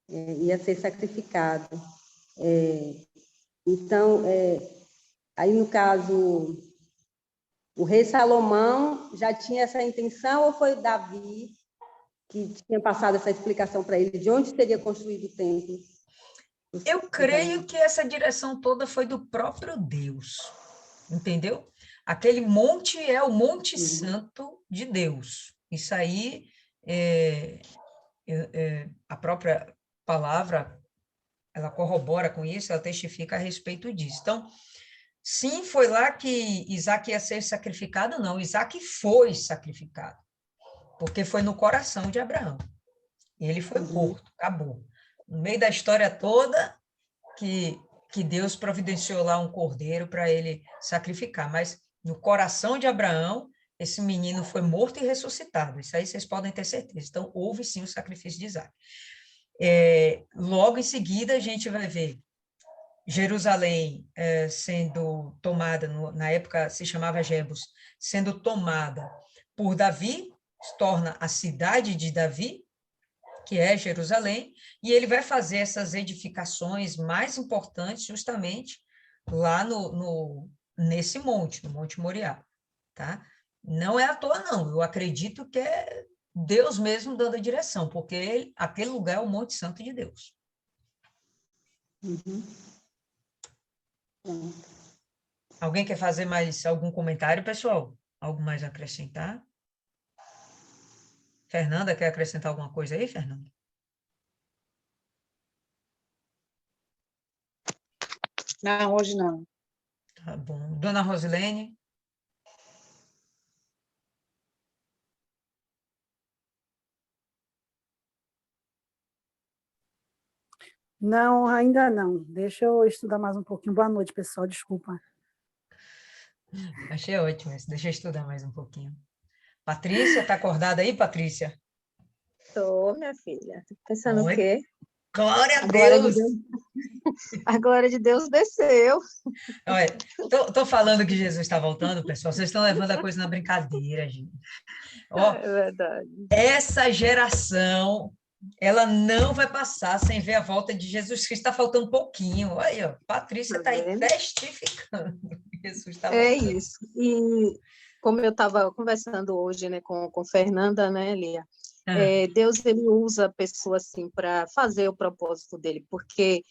ia ser sacrificado. Então, aí no caso, o rei Salomão já tinha essa intenção ou foi Davi que tinha passado essa explicação para ele de onde seria construído o templo? Eu creio que essa direção toda foi do próprio Deus, entendeu? Aquele monte é o Monte Santo de Deus. Isso aí, a própria palavra, ela corrobora com isso, ela testifica a respeito disso. Então, sim, foi lá que Isaac ia ser sacrificado? Não, Isaac foi sacrificado, porque foi no coração de Abraão. E ele foi morto, acabou. No meio da história toda, que Deus providenciou lá um cordeiro para ele sacrificar, mas no coração de Abraão, esse menino foi morto e ressuscitado. Isso aí vocês podem ter certeza. Então, houve sim o sacrifício de Isaac. Logo em seguida, a gente vai ver Jerusalém sendo tomada, na época se chamava Jebus, sendo tomada por Davi, se torna a cidade de Davi, que é Jerusalém, e ele vai fazer essas edificações mais importantes justamente lá nesse monte, no Monte Moriá, tá? Não é à toa, não. Eu acredito que é Deus mesmo dando a direção, porque aquele lugar é o Monte Santo de Deus. Alguém quer fazer mais algum comentário, pessoal? Algo mais a acrescentar? Fernanda, quer acrescentar alguma coisa aí, Fernanda? Não, hoje não. Tá bom. Dona Rosilene? Não, ainda não. Deixa eu estudar mais um pouquinho. Boa noite, pessoal. Desculpa. Achei ótimo isso. Deixa eu estudar mais um pouquinho. Patrícia, está acordada aí, Patrícia? Tô, minha filha. Tô pensando o Oi. quê? Glória a Glória Deus! de Deus. A glória de Deus desceu. Olha, tô falando que Jesus está voltando, pessoal. Vocês estão levando a coisa na brincadeira, gente. Ó, É verdade. essa geração, ela não vai passar sem ver a volta de Jesus Cristo. Está faltando um pouquinho. Olha aí, ó, Patrícia está aí testificando. Jesus está voltando. É isso. E como eu estava conversando hoje, né, com Fernanda, né, Lia? Deus, ele usa a pessoa assim para fazer o propósito dele, porque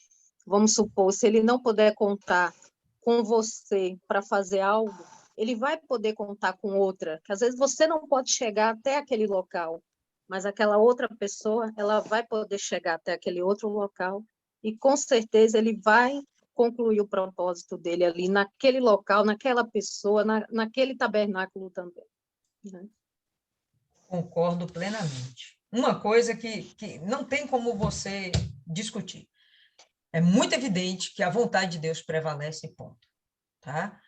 vamos supor, se ele não puder contar com você para fazer algo, ele vai poder contar com outra, que às vezes você não pode chegar até aquele local, mas aquela outra pessoa, ela vai poder chegar até aquele outro local e com certeza ele vai concluir o propósito dele ali naquele local, naquela pessoa, naquele tabernáculo também, né? Concordo plenamente. Uma coisa que não tem como você discutir. É muito evidente que a vontade de Deus prevalece, ponto. Tá?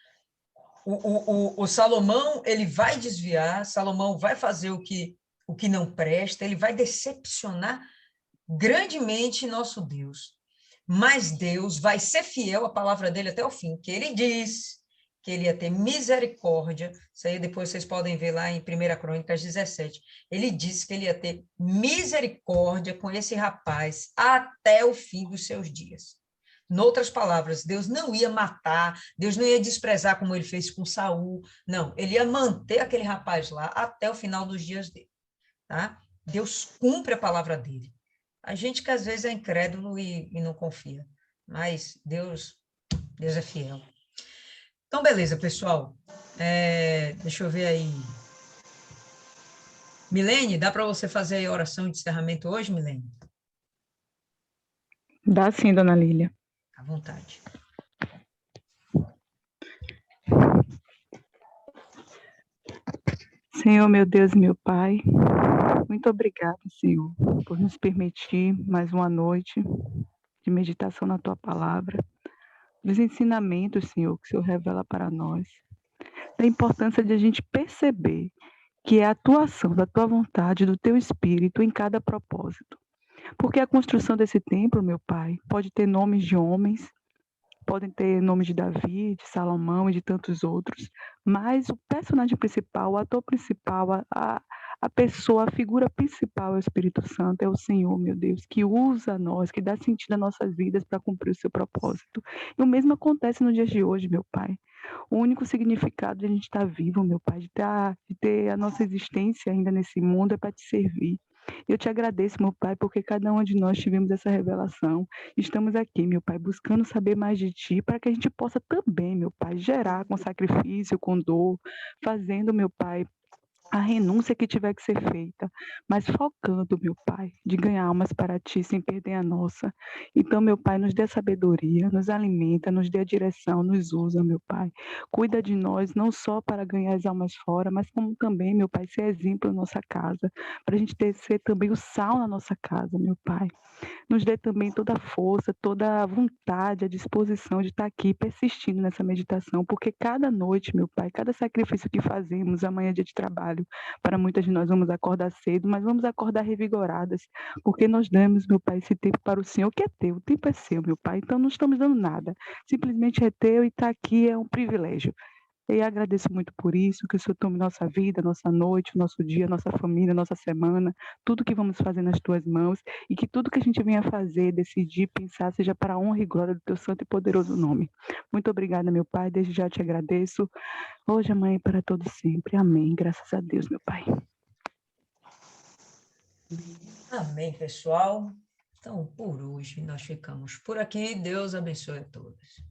O Salomão, ele vai desviar, Salomão vai fazer o que não presta, ele vai decepcionar grandemente nosso Deus. Mas Deus vai ser fiel à palavra dele até o fim, que ele diz que ele ia ter misericórdia. Isso aí depois vocês podem ver lá em 1 Crônicas 17. Ele disse que ele ia ter misericórdia com esse rapaz até o fim dos seus dias. Em outras palavras, Deus não ia matar, Deus não ia desprezar como ele fez com Saul. Não, ele ia manter aquele rapaz lá até o final dos dias dele. Tá? Deus cumpre a palavra dele. A gente que às vezes é incrédulo e não confia, mas Deus é fiel. Então, beleza, pessoal. Deixa eu ver aí. Milene, dá para você fazer a oração de encerramento hoje, Milene? Dá sim, dona Lília. À vontade. Senhor, meu Deus e meu Pai, muito obrigada, Senhor, por nos permitir mais uma noite de meditação na Tua Palavra, dos ensinamentos, Senhor, que o Senhor revela para nós, da importância de a gente perceber que é a atuação da Tua vontade, do Teu Espírito em cada propósito. Porque a construção desse templo, meu Pai, pode ter nomes de homens, podem ter nome de Davi, de Salomão e de tantos outros, mas o personagem principal, o ator principal, a pessoa, a figura principal é o Espírito Santo, é o Senhor, meu Deus, que usa nós, que dá sentido às nossas vidas para cumprir o seu propósito. E o mesmo acontece nos dias de hoje, meu Pai. O único significado de a gente estar vivo, meu Pai, de ter a nossa existência ainda nesse mundo é para te servir. Eu te agradeço, meu Pai, porque cada um de nós tivemos essa revelação. Estamos aqui, meu Pai, buscando saber mais de Ti, para que a gente possa também, meu Pai, gerar com sacrifício, com dor, fazendo, meu Pai, a renúncia que tiver que ser feita, mas focando, meu Pai, de ganhar almas para Ti sem perder a nossa. Então, meu Pai, nos dê a sabedoria, nos alimenta, nos dê a direção, nos usa, meu Pai. Cuida de nós, não só para ganhar as almas fora, mas como também, meu Pai, ser exemplo na nossa casa, para a gente ser também o sal na nossa casa, meu Pai. Nos dê também toda a força, toda a vontade, a disposição de estar aqui persistindo nessa meditação, porque cada noite, meu Pai, cada sacrifício que fazemos, amanhã é dia de trabalho, para muitas de nós vamos acordar cedo, mas vamos acordar revigoradas, porque nós damos, meu Pai, esse tempo para o Senhor, que é teu, o tempo é seu, meu Pai, então não estamos dando nada, simplesmente é teu e estar aqui é um privilégio. E agradeço muito por isso, que o Senhor tome nossa vida, nossa noite, nosso dia, nossa família, nossa semana, tudo que vamos fazer nas tuas mãos, e que tudo que a gente venha fazer, decidir, pensar, seja para a honra e glória do teu santo e poderoso nome. Muito obrigada, meu Pai, desde já te agradeço, hoje, amanhã e para todos sempre. Amém. Graças a Deus, meu Pai. Amém, pessoal. Então, por hoje, nós ficamos por aqui. Deus abençoe a todos.